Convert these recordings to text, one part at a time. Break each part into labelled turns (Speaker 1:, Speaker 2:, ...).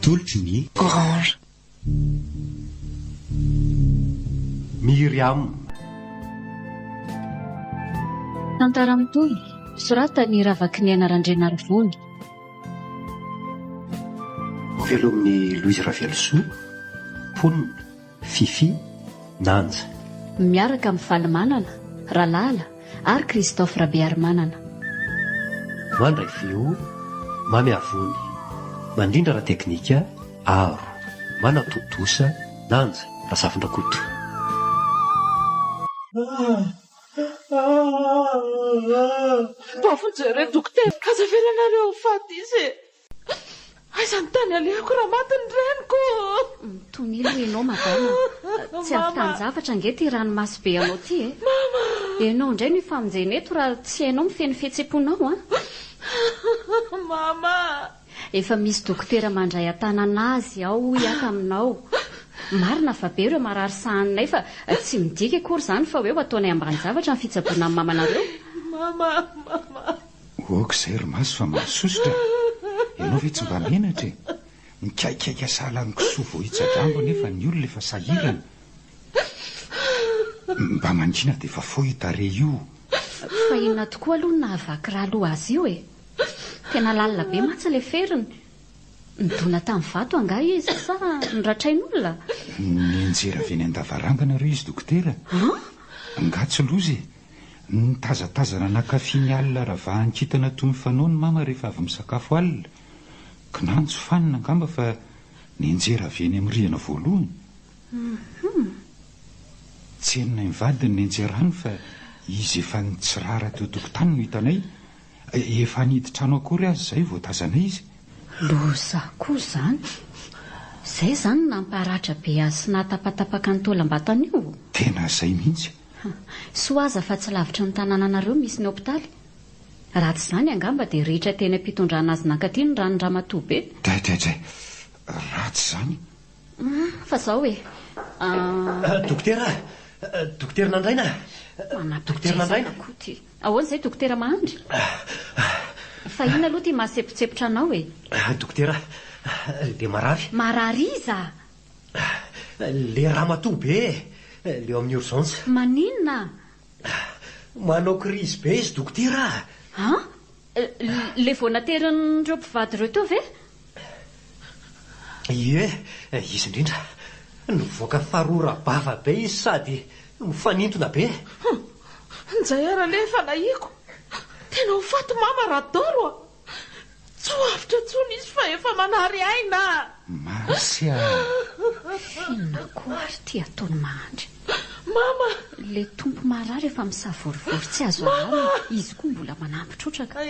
Speaker 1: tolotry ny
Speaker 2: Orange.
Speaker 3: Miriam.
Speaker 4: Tantara mitoy soratany ravaky ny anarandrena Ravony.
Speaker 3: Velomin'ny Louise Ravelsoa, Ponina, Fifi, Nanja.
Speaker 4: Miaraka amin'ny Valimanana, Ralala ary Christophe Rabearimanana.
Speaker 3: Mandray veo, Mamy Avony. Mandrindra ra teknika, Aro. Manatotosa, Nanja, Razafindrakoto.
Speaker 5: Bafonjere dokotera kazavelanareo faty izy. Aizany tany aleako raha matiny reniko.
Speaker 4: Tonilo ianao madama, tsy avy tany-javatra ange ty ranomasy be anao ty e.
Speaker 5: Mama.
Speaker 4: Ianao indray no ifamonjena eto raha tsy hainao mifeny fihetsem-ponao a.
Speaker 5: Mama.
Speaker 4: Efa misy dokotera mandray an-tanana azy ao hiaka aminao. Marina fa be ireo marary sahaninay fa tsy midika akory izany fa hoe ho ataonay ambany-javatra ny fitsaboana amin'ny mamanareo.
Speaker 5: Mama.
Speaker 6: Oka izay rymaso fa mahasosotra. Ianao ve tsy mba menatra e? Mikaikaika sahala ny kisoa vao hitsadrambo nefa ny olona efa sahirana. Mba mandrina dia efa fohitare io.
Speaker 4: Fa inona tokoa aloha ny nahavaky raha aloha azy io e. Tena lalina be matsy ilay feriny. Nidona tamin'ny vato anga izy sa niratrain'olona.
Speaker 6: Nianjera avy any an-davarangana ireo izy dokotera. Angatsy lozy. Nitazatazana nakafiany alina ravahan-kintana toy ny fanao ny mama rehefa avy misakafo alina. Kinanjo fanina angamba fa nianjera avy any amin'ny rihana voalohany. Tsy henona mivadiny nianjerany fa izy efa nitsirara teo tokotany no hitanay. Efa niditra trano akory azy izay vao tazana izy.
Speaker 4: Loza koa izany. Izay izany namparatra be azy sy nahatapatapaka ny tolam-batana io.
Speaker 6: Tena izay mihitsy.
Speaker 4: Soa aza fa tsy lavitra ny tanànanareo misy ny hopitaly. Raha tsy izany angamba dia rehetra teny ampitondrana azy nankaty ny ranon-dramatoa be.
Speaker 6: Dray. Ratsy izany.
Speaker 4: Fa izao e.
Speaker 3: Dokotera Nandraina. Dokotera Nandraina.
Speaker 4: Ahoana izay dokotera Mahandry? Fa ina aloha ty mahasepotsepotra anao e.
Speaker 3: Dokotera, le marary.
Speaker 4: Marary iza?
Speaker 3: Le ramatoa be, le amin'ny urgence.
Speaker 4: Maninona?
Speaker 3: Manao krizy be izy dokotera.
Speaker 4: Le vao nateryn'ireo mpivady ireo teo ve?
Speaker 3: Ie, izy indrindra. Nivoaka farora bava be izy sady mifanintona be.
Speaker 5: Nzay ara le efa nahiko. Tena ho faty mama radoro. Tsy ho avitra tsony izy fa efa manary aina.
Speaker 6: Marsia.
Speaker 4: Inona koa ary ty ataony Mahandry?
Speaker 5: Mama.
Speaker 4: Le tompo marary efa misavorivory tsy azo alana. Izy koa mbola manampitrotraka.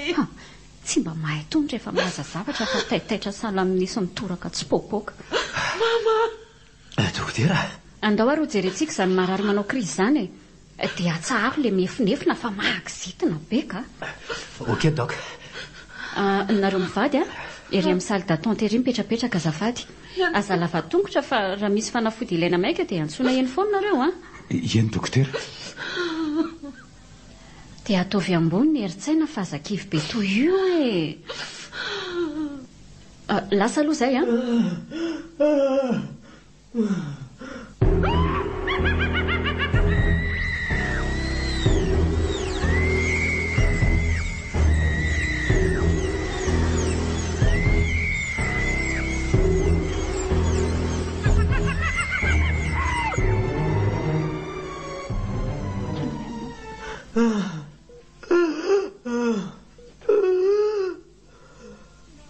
Speaker 4: Tsy mba mahay tony rehefa malaza zavatra fa taitaitra sahala amin'nisy mitoraka tsy popoka.
Speaker 5: Mama.
Speaker 3: Dokotera.
Speaker 4: Andao ary ho jerentsika izany marary manao krizy izany e. Dia atsaharo le miefinefina fa mahakizitina be ka.
Speaker 3: Ok, doc.
Speaker 4: Nareo mivady ery amin'ny salle d'attente ery mipetrapetraka azafady. Aza lava tongotra fa raha misy fanafody ilaina maika dia antsoina eny foana nareo
Speaker 6: Eny dokotera.
Speaker 4: Dia ataovy ambony ny heritsaina fa zakivy be toy io e. Lasa aloha izay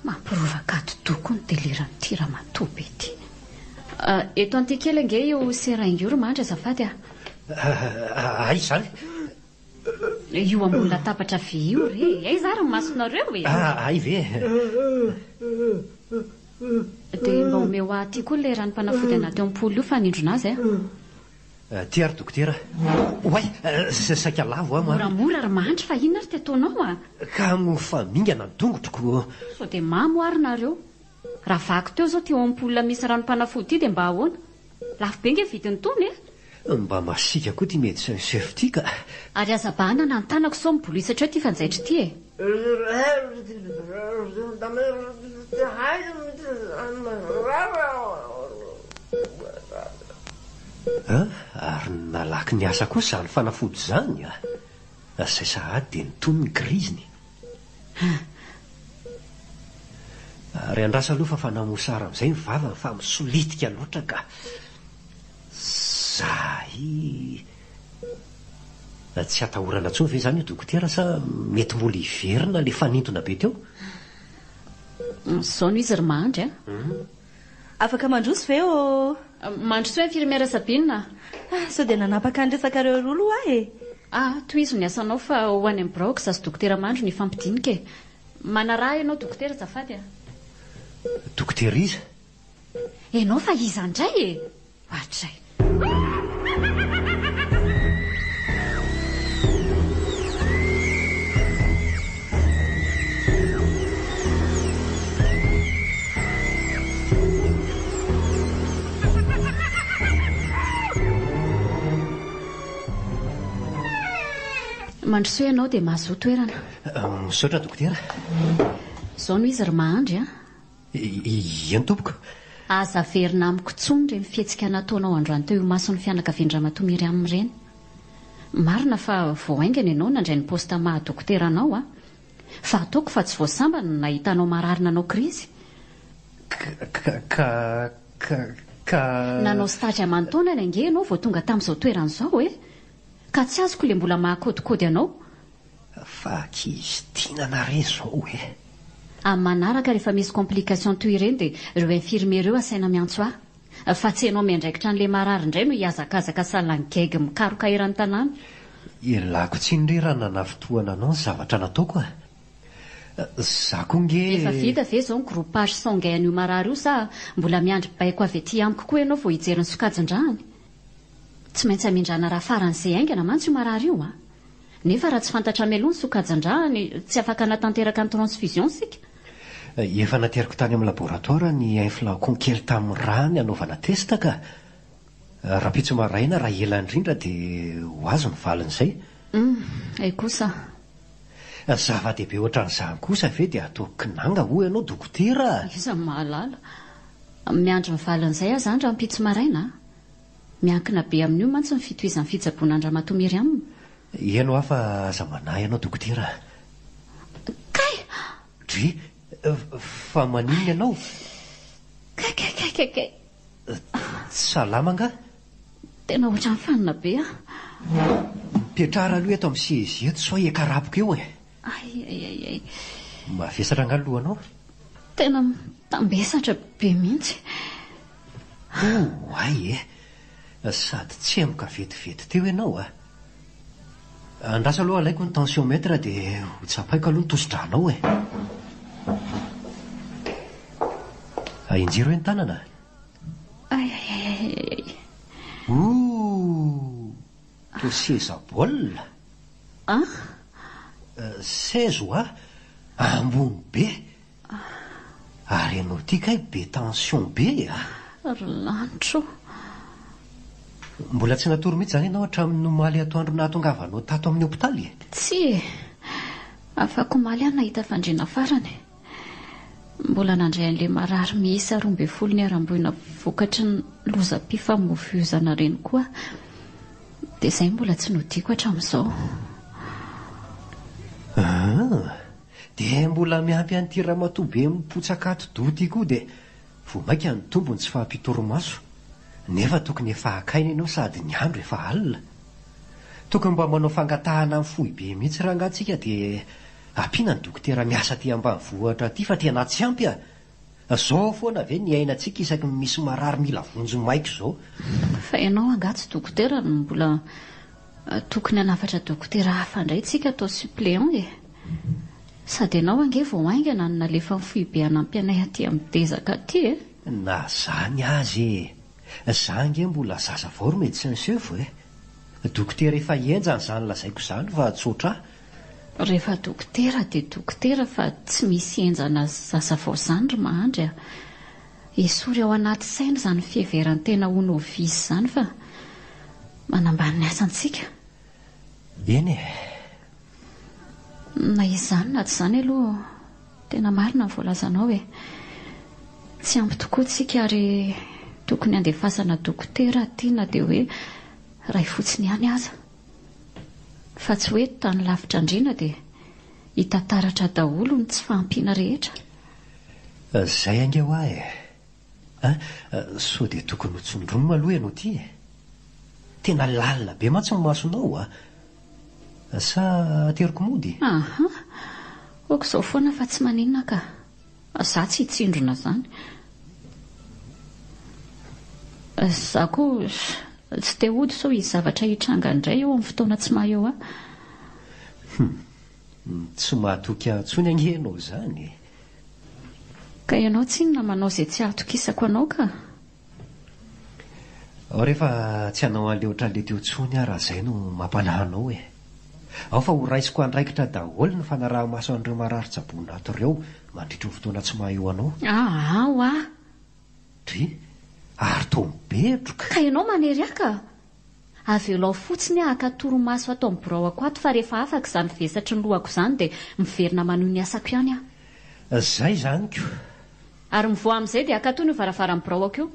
Speaker 4: mampirovaka todoko ny deliran'ity ramatoa be ity. Eto anty kely ange io seraingoro mandry azafady
Speaker 3: Ay izany.
Speaker 4: Io ambony latabatra vy io re. Ay zary ny masonareo e.
Speaker 3: Ay ve.
Speaker 4: Dia mba omeo aty koa le ranom-panafody anaty ampoly io fa nindrona azy
Speaker 3: Ty ary dokotera. Oay, saika lavo
Speaker 4: moramora ary Mahandry fa inona ary ty ataonao
Speaker 3: Ka mifamingana ny tongotroko.
Speaker 4: So dia mamo ary nareo. Raha vaky teo zao ty ampoly misy ranom-panafody ty dia mba ahoana? Lafo be nge vidiny tony
Speaker 3: Mba masika koa ty médecin chef ty ka.
Speaker 4: Ary azabahana na ny tanako sao mibolisatra eo ty fanjaitra ty
Speaker 3: Ary nalaky ny asa koa izany fanafody izany a. Izay sahady dia nitony ny griziny. Ary andrasa aloha fa fanamoa amin'izay ny vavany fa misolitika loatra ka zahy tsy atahorana intsony ve izany io dokotera sa mety mbola hiverina le fanintona be teo?
Speaker 4: Izao no izy ry mandry
Speaker 1: afaka mandroso ve o?
Speaker 4: Mandroso infirmiera Sabina.
Speaker 1: Sao dia nanapaka an'resakareo roa aloha e.
Speaker 4: Toy izy ny asanao fa ho any amin'ny braoka sa sy dokotera Mandro ny fampidinika e. Manaraha ianao dokotera zafady
Speaker 3: Dokotera iza?
Speaker 4: Ianao fa iza indray e. Hatray. Mandrosoa ianao dia mahazo toerana.
Speaker 3: Misaotra dokotera.
Speaker 4: Izao no izy ry mahandry
Speaker 3: Ino tompoko?
Speaker 4: Azaverina amiko tsony ireny fihetsika nataonao androany teo mason'ny fianakavian-dramatoa Miriam ireny. Marina fa voaingana ianao nandray ny posta maha dokotera anao fa ataoko fa tsy voasambana nahitanao mararina anao krizy. Nanao stage aman-taonany ange ianao vao tonga tamin'izao toeran'izao ka tsy azoko le mbola mahakodikody anao.
Speaker 3: Fa ankizy tianana re izao
Speaker 4: Amin'ny manaraka rehefa misy complication toy ireny dia ireo infirmiera asaina miantso fa tsy ianao miandraikitra an'ilay marary indray no hiazakazaka salangaigy mikaroka eran'ny tanàna.
Speaker 3: Ialako tsinirerana nafitoana anao ny zavatra nataoko za koa nge
Speaker 4: efa vita ve izao ny groupage sangay an'io marary io sa mbola miandry baiko avy aty amiko koa ianao vao hijery ny sokajin-drahany? Tsy maintsy hamindrana raha faran'izay aingana mantsy io marary io nefa raha tsy fantatra mialoha ny sokajin-drahany tsy afaka natanteraka ny transfusion sika.
Speaker 3: Efa nateriko tany amin'ny laboratoire ny inflacon kely tamin'ny rany anaovana testa ka raha pitso maraina raha ela indrindra dia ho azo ny valin'izay.
Speaker 4: Ay kosa
Speaker 3: Zava-dehibe ohatran'izany kosa ve dia atao kinanga ho ianao dokotera?
Speaker 4: Iza mahalala miandry ny valin'izay zany raha mpitso maraina miankina be amin'io mantsy ny fitohizan'ny fitsaboan'Andramatoa Miriam.
Speaker 3: Ianao afa aza manahy ianao dokotera.
Speaker 4: Kay
Speaker 3: Dri fa maninona ianao?
Speaker 4: Kay
Speaker 3: Salama nga?
Speaker 4: Tena ohatran'ny fanina be
Speaker 3: Mipetrahara aloha eto amin'ny sezy eto sao ekarapoka eo
Speaker 4: Ay.
Speaker 3: Mavesatra nga lohanao?
Speaker 4: Tena tambesatra be mihitsy.
Speaker 3: Ay sady tsy amoka vetivety teo ianao andrasa aloha alaiko ny tensiomètre dia ho tsapaiko aloha ny tosidranao injiro ny tanana.
Speaker 4: Ay.
Speaker 3: To seza baolina. Sezo ambony be. Ary ianao tia kay be tension be
Speaker 4: Ry lanitro.
Speaker 3: Mbola tsy natory mihitsy izany ianao hatramin'ny nomaly atoandro nahatongavanao tato amin'ny hopitaly?
Speaker 4: Tsy afaka omaly aho nahita fandriana farany. Mbola nandray an'ilay marary miisa 12 ny aram-boina vokatry ny lozam-pifamoivoizana reny koa dia izay mbola tsy nodiko hatramin'izao.
Speaker 3: Dia mbola miampy an'ity ramatoa be mipotsaka ati-doty koa dia vao maika ny tombony tsy fahampitoromaso nefa tokony efa akaina ianao sady ny andro efa alina. Tokony mba manao fangatahana amin'ny fohy be mihitsy raha angatsika dia ampiana ny dokotera miasa aty ambanivohitra aty fa tena tsy ampy Zao foana ve ny ainantsika isaky misy marary mila vonjy maika izao.
Speaker 4: Fa ianao angatsy dokotera no mbola tokony hanafatra dokotera hafa indray tsika atao suppléant Sady ianao ange vao aingana ny nalefa ny foibe hanampy anay aty amin'ny tezaka aty
Speaker 3: Na zany azy za ange mbola zaza vao ry médecin chef dokotera efa ienjany zany lazaiko zany fa tsotra.
Speaker 4: Rehefa dokotera dia dokotera fa tsy misy enjana zaza vao zany ry mahandry esory ao anaty saina zany fiheverany tena ho novice zany fa manambany ny asantsika.
Speaker 3: Eny
Speaker 4: Na izany na tsy izany aloha tena marina ny voalazanao tsy ampy tokoa tsika ary tokony andefasana dokotera tiana dia hoe ray fotsiny ihany aza fa tsy hoe tany lavitra andrina dia hitantaratra daholo ny tsy fahampiana rehetra.
Speaker 3: Zay ange ho ahy so dia tokony ho tsondrono aloha ianao ty tena lalina be mantsy ny masonao sa ateriko mody.
Speaker 4: Oka izao foana fa tsy maninona ka za tsy hitsindrona zany. Za koa tsy te hody sao izy zavatra hitranga indray eo amin'ny fotoana tsy maha eo
Speaker 3: tsy mahatoky antsony angenao zany.
Speaker 4: Ka ianao tsinona manao izay tsy ahatokisako anao ka.
Speaker 3: Rehefa tsy hanao an'leotra le teo tsony raha zay no mampanahanao ao fa ho raisiko andraikitra daholo ny fanaraha-maso an'ireo marary-tsabony ato ireo mandritra ny fotoana tsy maha eo anao. Dry ary toa mibetroka.
Speaker 4: Ka ianao manery aka avelao fotsiny ahaka toromaso atao amin'ny biraoko ato fa rehefa afaka izany vesatry ny lohako izany dia miverina manohy ny asako ihany
Speaker 3: zay zany ko.
Speaker 4: Ary mivoa amin'izay dia aka toy ny varavaran'ny biraoko io.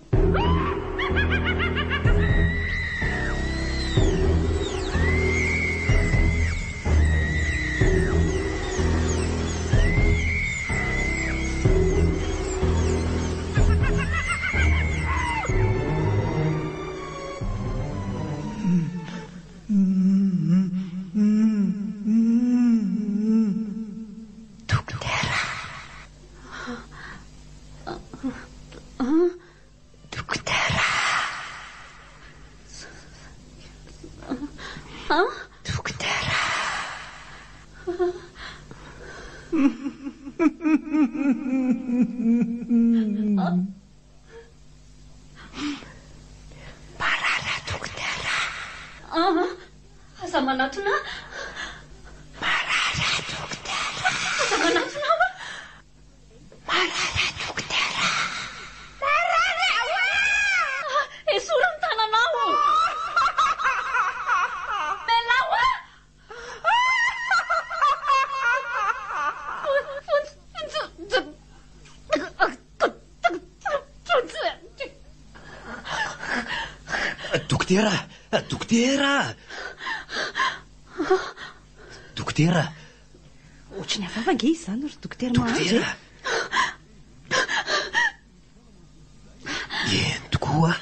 Speaker 3: Dokotera
Speaker 1: ohatrany avavanga izy zany ry dokotera mahandry
Speaker 3: eny tokoa.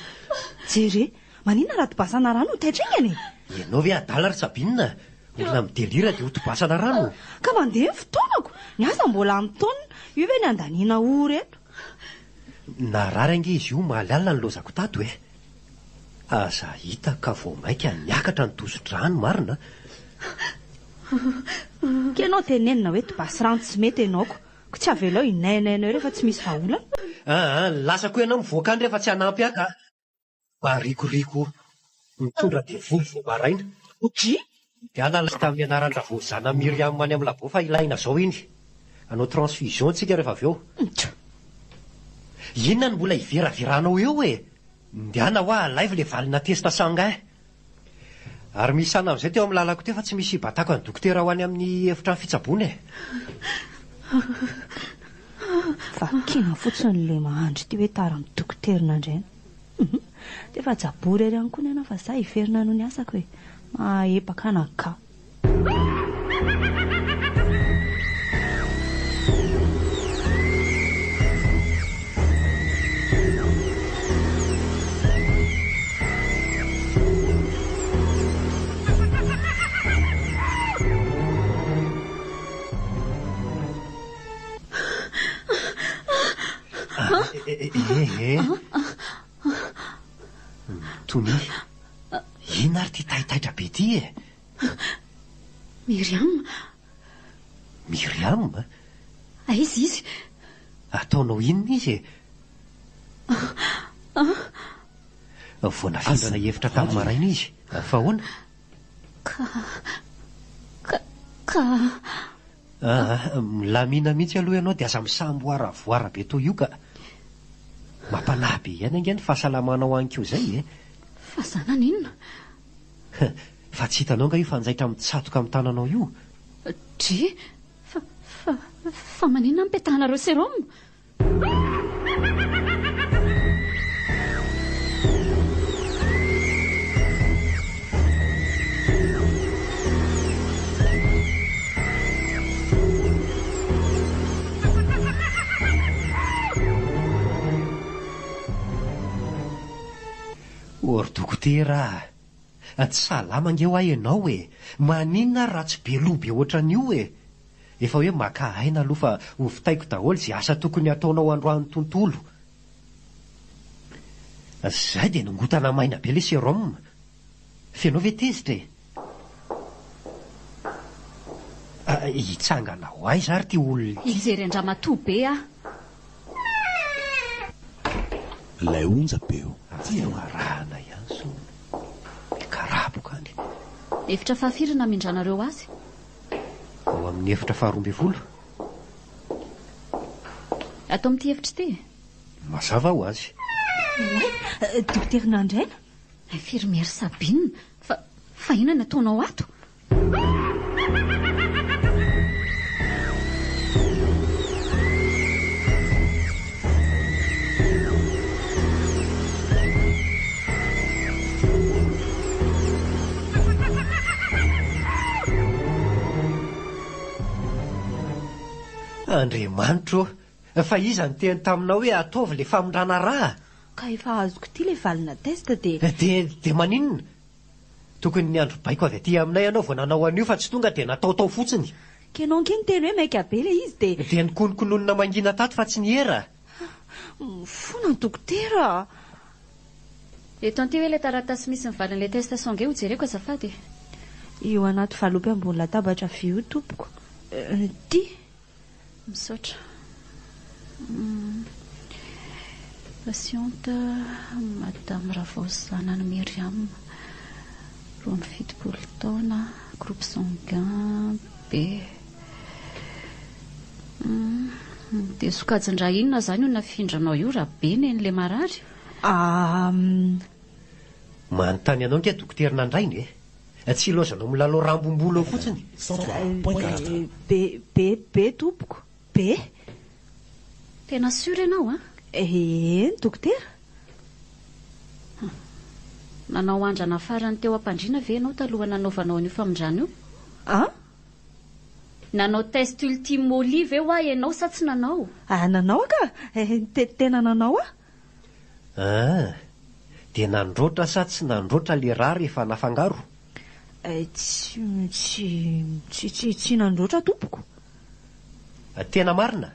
Speaker 1: Jere maninona raha tobasana rano taitringany
Speaker 3: ianao ve adala ry Sabinina olona midelira dia ho tobasana rano
Speaker 1: ka mandeha ny fotoanako ny asa mbola amin'ny taona io ve ny andaniana ory eto
Speaker 3: narary ange izy io mahalala ny lozako tato aza hita ka vao maika niakatra ny toso-drano marina.
Speaker 1: Ka ianao tenenina hoe tobasy rano tsy mety ianaoko ko tsy avelao inainainao rehefa tsy misy vaholana.
Speaker 3: Lasa koa ianao mivoaka any rehefa tsy hanampy aka marikoriko mitondra dia voly vao maraina
Speaker 1: dry
Speaker 3: dia alala tamin'ny anarandra voazana Miriam any amin'ny labo fa ilaina zao iny anao transfusion tsika rehefa avy eo. Inona ny mbola hiveraveranao eo ndiana ho live le valina testa sanga ary misy sana amin'izay teo amin'ny lalako teo fa tsy misy batako ny dokotera ho any amin'ny efitra ny fitsabony
Speaker 1: vakina fotsiny le mahandry ty hoe tara amin'ny dokoterina indraina dia fa jabory ery ihany koa ny ana fa za hiverina noho ny asako hoe mahaepaka naka.
Speaker 3: Tony ina ary ty taitaitra be ty Miriam
Speaker 4: aizy izy
Speaker 3: ataonao inona izy voanafindrana hevitra tamin'ny maraina izy fa hoana milamina mihitsy aloha ianao dia aza misamboara voara be to io ka mampanahy be ihany ange ny fahasalamanao anykeo zay
Speaker 4: fa zanana inona
Speaker 3: fa tsy hitanao nga io fanjaitra mitsatoka amin'ny tananao io
Speaker 4: dry fa maninona mipetahanareo serom
Speaker 3: Ry dokotera, tsy salama angeo ahy ianao e. Maninona raha tsy be loha be ohatran'io e. Efa hoe maka aina aloha fa ho vitaiko daholo izay asa tokony ataonao androan'ny tontolo. Zay dia nongotana maina be le sérum. Fenao ve tezitra e? Hitsangana ho aiza ary ty olona.
Speaker 4: Ijery andramatoa be ah.
Speaker 2: Ilay onja beo.
Speaker 3: Arahana ihany so. Karaboka any.
Speaker 4: Efitra fahafirana mindranareo azy.
Speaker 3: Ao amin'ny efitra 12.
Speaker 4: Atao amin'ity efitra ty.
Speaker 3: Mazava ho azy.
Speaker 1: Dokotera Nandraina?
Speaker 4: Infirmière Sabine. Fa inona ataonao ato?
Speaker 3: Andriamanitro, fa iza ny teny taminao hoe ataovy le famondrana raha?
Speaker 1: Ka efa azoko ity le valina testa dia
Speaker 3: maninona? Tokony ny andro baiko avy aty aminay ianao vao nanao an'io fa tsy tonga dia nataotao fotsiny.
Speaker 1: Kenao ankeny teny hoe maika be le izy
Speaker 3: dia nikononkononina mangina tato fa tsy niera.
Speaker 1: Fona dokotera.
Speaker 4: Eto anty hoe le taratasy misy mivalin'le testa sange ho jereko azafady.
Speaker 1: Eo anaty valopy ambony latabatra vy io tompoko. Ty
Speaker 4: misaotra. Patiente Madame Ravosanana Myriam, 27 taona, groupe sanguin B. Dia sokajin-draha inona zany io nafindranao io raha be nen'le marary?
Speaker 3: Manontany anao nke dokotera Nandraina e. Tsy ilozanao milalao rambom-bolo ao fotsiny.
Speaker 1: Be tompoko. Be.
Speaker 4: Tena sura ianao a?
Speaker 1: Eny dokotera.
Speaker 4: Nanao andrana farany teo ampandriana ve ianao taloha nanaovanao an'io famondrana io? Nanao test ultime olive eo ah ianao sa tsy nanao?
Speaker 1: Nanao ka? Tena nanao
Speaker 3: dia nandroatra sa tsy nandroatra le raha rehefa nafangaro?
Speaker 1: Tsy nandroatra tompoko.
Speaker 3: Tena marina?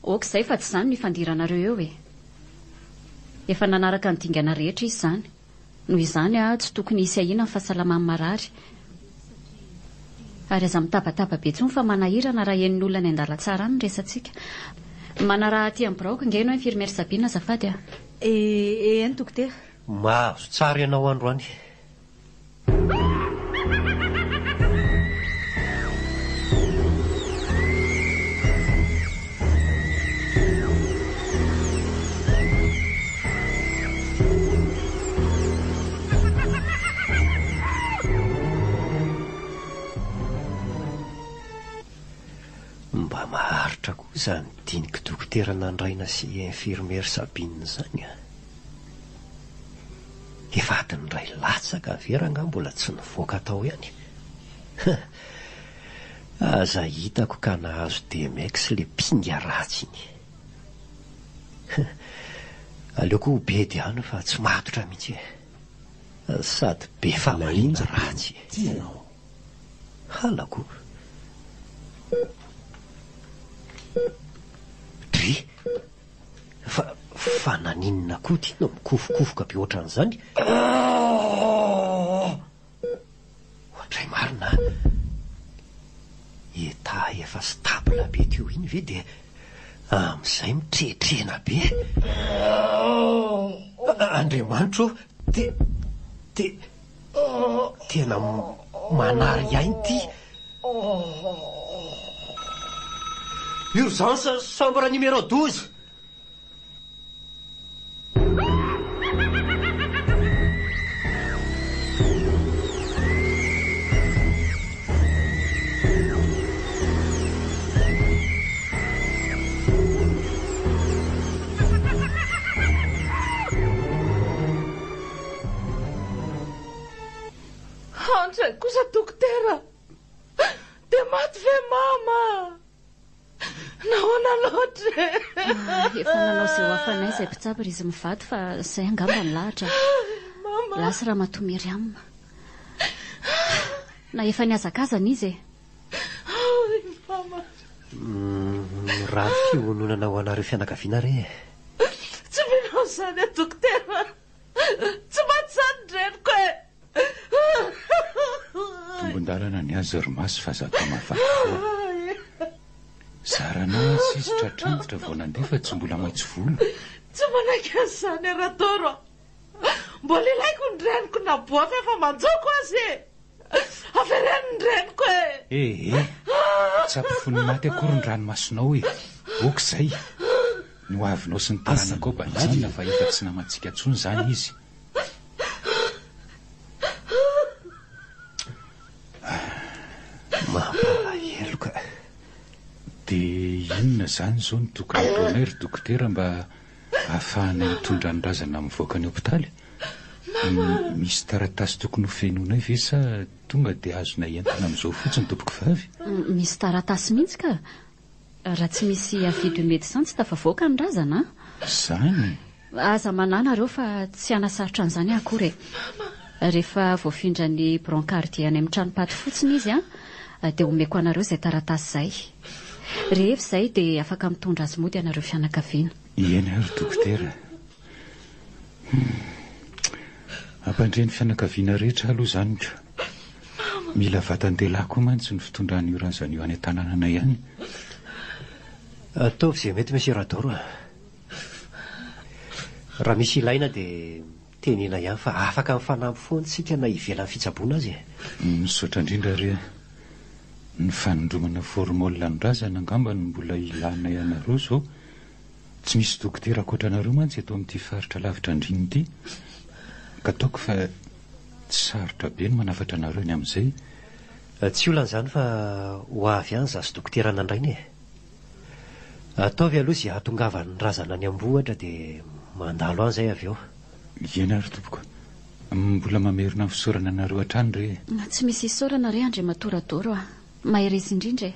Speaker 4: Okizay fa tsy zany nifandiranareo eo e. Efa nanaraka ny dingana rehetra izy zany. Noho izany tsy tokony hisy ahina ny fahasalamany marary. Ary aza mitabataba be tsony fa manahirana raha hen'ny olona ny andala-tsara ny resantsika. Mana raha aty amin'ny braoka nge ianao infirmière Sabine azafady a?
Speaker 1: Eny dokotera.
Speaker 3: Mahazo tsara ianao androany. Mba maharitra kosa ny diniky dokotera Nandraina sy infirmière Sabine zany a. Efa adiny ray latsaka veranga mbola tsy nivoaka tao ihany. Aza hitako ka nahazo DMX le pinga ratsy iny. Aleoko ho be diano fa tsy matotra mihitsy e. Sady be famalina ratsy e. Halako. Dry, fa naninona koa ty no mikofokofoka be ohatran'izany? Ohatray marina. Eta efa stable be teo iny ve dia amin'izay mitrehitrehina be. Andriamanitro, tena manary ainy ty. Urgence, chambre numéro 12.
Speaker 5: Andray kosa dokotera. Dia maty ve mama? Nahoana loatra?
Speaker 4: Efa nanao izay ho hafanay izay mpitsabary izy mivady fa izay angamba ny lahatra. Lasa raha matomery amina. Na efa niazakazana izy
Speaker 3: raha fiononana ho anareo fianakaviana re.
Speaker 5: Tsy minao izany dokotera. Tsy matsany reniko e.
Speaker 6: Tombon-dalana ny azy rymasy fa zato mafata foa. Zarana sisy tratranjotra vao nandefa tsy mbola maitso volo.
Speaker 5: Tsy manaiky an'izany Radoro. Mbola ilaiko ny reniko na boafy efa manjoko azy e. Avereny ny reniko e.
Speaker 6: Tsy ampifony maty akory ny ranomasonao e. Oka izay ny ho avinao sy ny taranako banjina fa efa tsy namantsika ntsony izany izy.
Speaker 3: Mampalahelo ka.
Speaker 6: Dia inona izany izao ny tokony ataonay ry dokotera mba ahafahanay mitondra ny razana mivoaka ny hopitaly? Misy taratasy tokony ho fenonay ve sa tonga dia azonay entana amin'izao fotsiny tompoko vavy?
Speaker 4: Misy taratasy mihitsy ka. Raha tsy misy avis de médecin tsy tafavoaka ny razana.
Speaker 6: Izany?
Speaker 4: Aza mananareo fa tsy anasarotra an'izany akory. Rehefa voafindra ny brancardier any amin'ny tranopaty fotsiny izy dia omeko anareo izay taratasy izay. Rehefa izay dia afaka mitondra azy mody anareo fianakaviana.
Speaker 6: Eny ary dokotera. Ampandreny fianakaviana rehetra aloha izany ka. Mila vatan-dehilahy koa mantsy ny fitondran'io razana io any an-tanànanay ihany.
Speaker 3: Ataovy izay mety Monsieur Radoro. Raha misy ilaina dia tenena ihany fa afaka mifanampy foana tsika na ivelan'ny fitsaboana azy.
Speaker 6: Misaotra indrindra re. Ny fanondromana formole ny razana angamba no mbola ilanay anareo izao. Tsy misy dokotera ankoatranareo mantsy eto amin'ity faritra lavitra andriny ity. Ka ataoko fa tsy sarotra be no manafatra anareo ny amin'izay.
Speaker 3: Tsy olan'izany fa ho avy ihany zasy dokotera nandrainy e. Ataovy aloha izay ahatongavany ny razana any ambohatra dia mandalo any izay avy eo.
Speaker 6: Ena ary tompoko. Mbola mamerina ny fisaorana anareo hatrany re.
Speaker 4: Tsy misy isaorana re Andriamato Radoro a. Mahery izy indrindra e.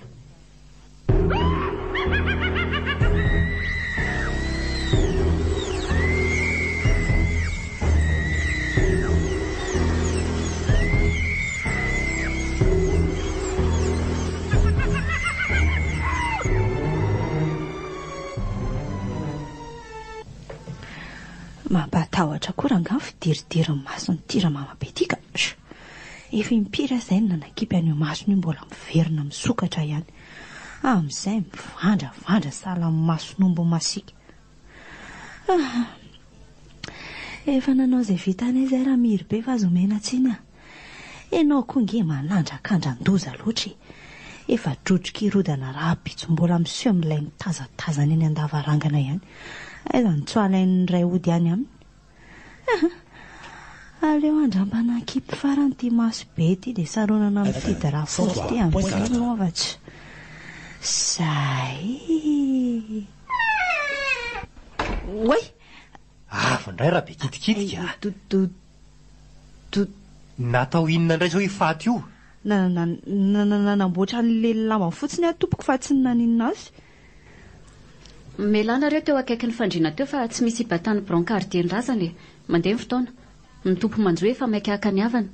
Speaker 1: Mampatahotra koa raha fidiridiry ny maso ny tira mama be tika. Efa impira izay ny nanakipy an'io masony mbola miverina misokatra ihany. Amin'izay mivandravandra sahala amin'ny mason'omby masika. Efa nanao izay vitanay izay raha miry be fa azo omena tsiny. Ianao koa nge manandrakandran-doza loatra. Efa drotrika irodana raha bitso mbola miseho amin'ilay mitazatazana eny an-davarangana ihany. Aiza ny tsoalain'ny ray ody any aminy. Aleo andrambana kipy farany ty maso be ty dia saronana amin'ity dra fotsy ty amin'izay lovatry. Zay. Oay!
Speaker 3: Avandray raha be kitikitika. Natao inona indray izao ifaty io?
Speaker 1: Nanamboatra an'le lamba fotsiny atompoko fa tsy naninona azy.
Speaker 4: Melanareo teo akaiky ny fandriana teo fa tsy misy ibatany brancardier ny razana e. Mandeha ny fotoana. Ny tompo manjo efa maika haka ny havana.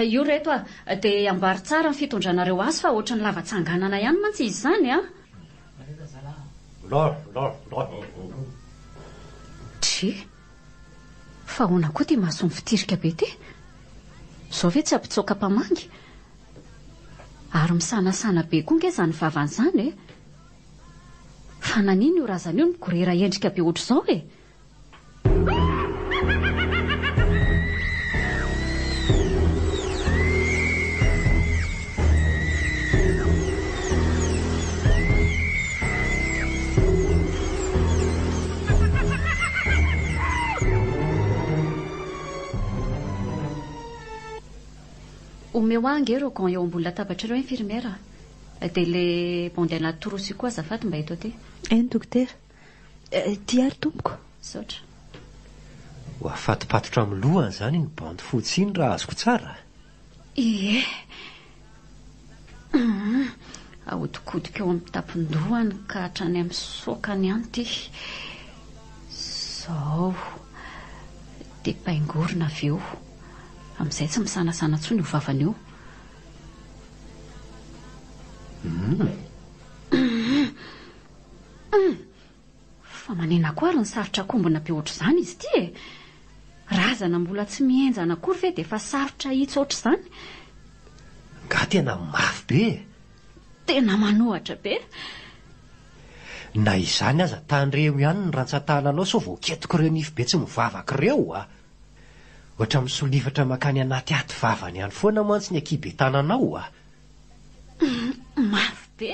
Speaker 4: Io reto dia ambary tsara ny fitondranareo azy fa ohatran'ny lavatsanganana ihany mantsy izy izany a. Tsy. Fa hoana koa ty mahaso ny fitirika be ty. Zao ve tsy ampitsoaka mpamangy. Ary misanasana be koa nge izany vavan'izany e. Fa nanino io razana io mikorera endrika be ohatr'izao e. Omeo ange ero gant eo ambony latabatra ireo infirmiera. Dia le bondiana torosy koa azafady mba eto aty.
Speaker 1: Eny dokotera. Ty ary tompoko.
Speaker 4: Saotra.
Speaker 3: Ho afatipatotra amin'ny lohany izany ny bandy fotsy iny raha azoko tsara.
Speaker 4: Ie. ahodikodika eo amin'ny tapon-dohany ka hatrany amin'ny sokany ihany ty zao dia paingorina avy eo amin'izay tsy misanasana ntsony ho vavany eo. Fa manena koa ary ny sarotra kombona be ohatr' izany izy ty e. Razana mbola tsy mienjana akory ve dia efa sarotra hitsy ohatr' izany.
Speaker 3: Nga tena mafy be.
Speaker 4: Tena manohatra be.
Speaker 3: Na izany aza tanyreo ihany ny rantsan-tananao sao voaketiko ireo nify be tsy mivavaka ireo a. Ohatra misolifatra makany anaty aty vavany ihany foana mantsy ny akibe tananao a.
Speaker 4: Mafy be.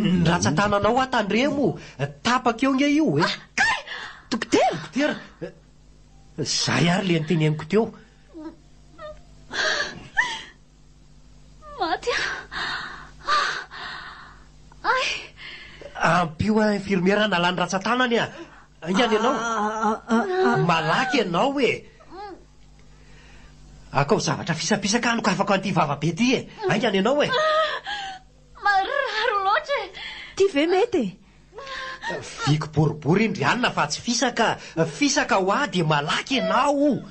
Speaker 3: Ny rantsan-tananao a tandremo tapaka eo nge io e. Dokotera. Zay ary le noteneniko teo.
Speaker 4: Maty. Ay.
Speaker 3: Ampio infirmiera nalany rantsan-tanany a. Ingany ianao. Malaky ianao e. Akao zavatra fisapisaka anoko afaka an'ity vavabe ty e. Ingany ianao e.
Speaker 4: Mararo loatra e.
Speaker 1: Ty ve mety?
Speaker 3: Viko boribory indrianina fa tsy fisaka. Fisaka ho a dia malaky ianao.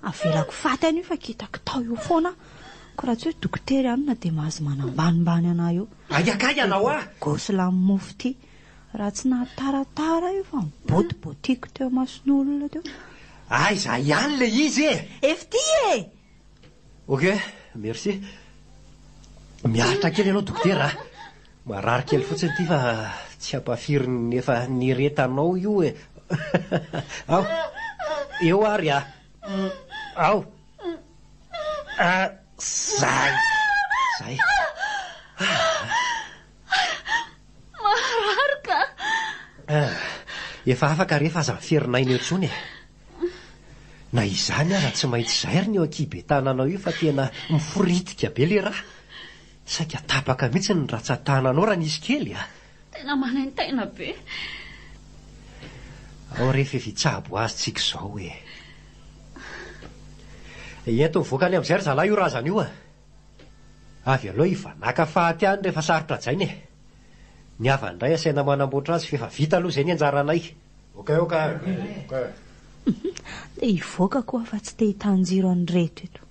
Speaker 1: Avelako faty any io fa kitako tao io foana. Ko raha tsy hoe dokotera ihany na dia mahazo manambanimbany ana io.
Speaker 3: Ayakay ianao a.
Speaker 1: Gosy lamofo ty. Raha tsy nahataratara io fa mibotibotiako teo mason'olona teo.
Speaker 3: Aiza ihany le izy e.
Speaker 1: Efty e.
Speaker 3: Ok, merci. Miaritra kely ianao dokotera. Marary kely fotsiny ty fa tsy ampafiry nefa niretanao io e. Ao. Eo ary a. Ao. Zay.
Speaker 4: Marary ka.
Speaker 3: Efa afaka rehefa aza miferinay eo tsony e. Na izany raha tsy mahitsy zay ary ny eo akibe tananao io fa tena miforitika be le raha. Saika tapaka mihitsy ny rantsan-tananao raha nisy kely a.
Speaker 4: Tena manentena be.
Speaker 3: Ao rehefa vitsabo azy tsika izao e. Eto mivoaka any amin'izay ry zalahy io razana io a. Avy aloha ivanaka fahaty any rehefa sarotra jainy e. Ny avy indray asaina manamboatra azy fa efa vita aloha izay ny anjaranay. Oka.
Speaker 1: Dia hivoaka koa fa tsy te hitanjiro any reto eto.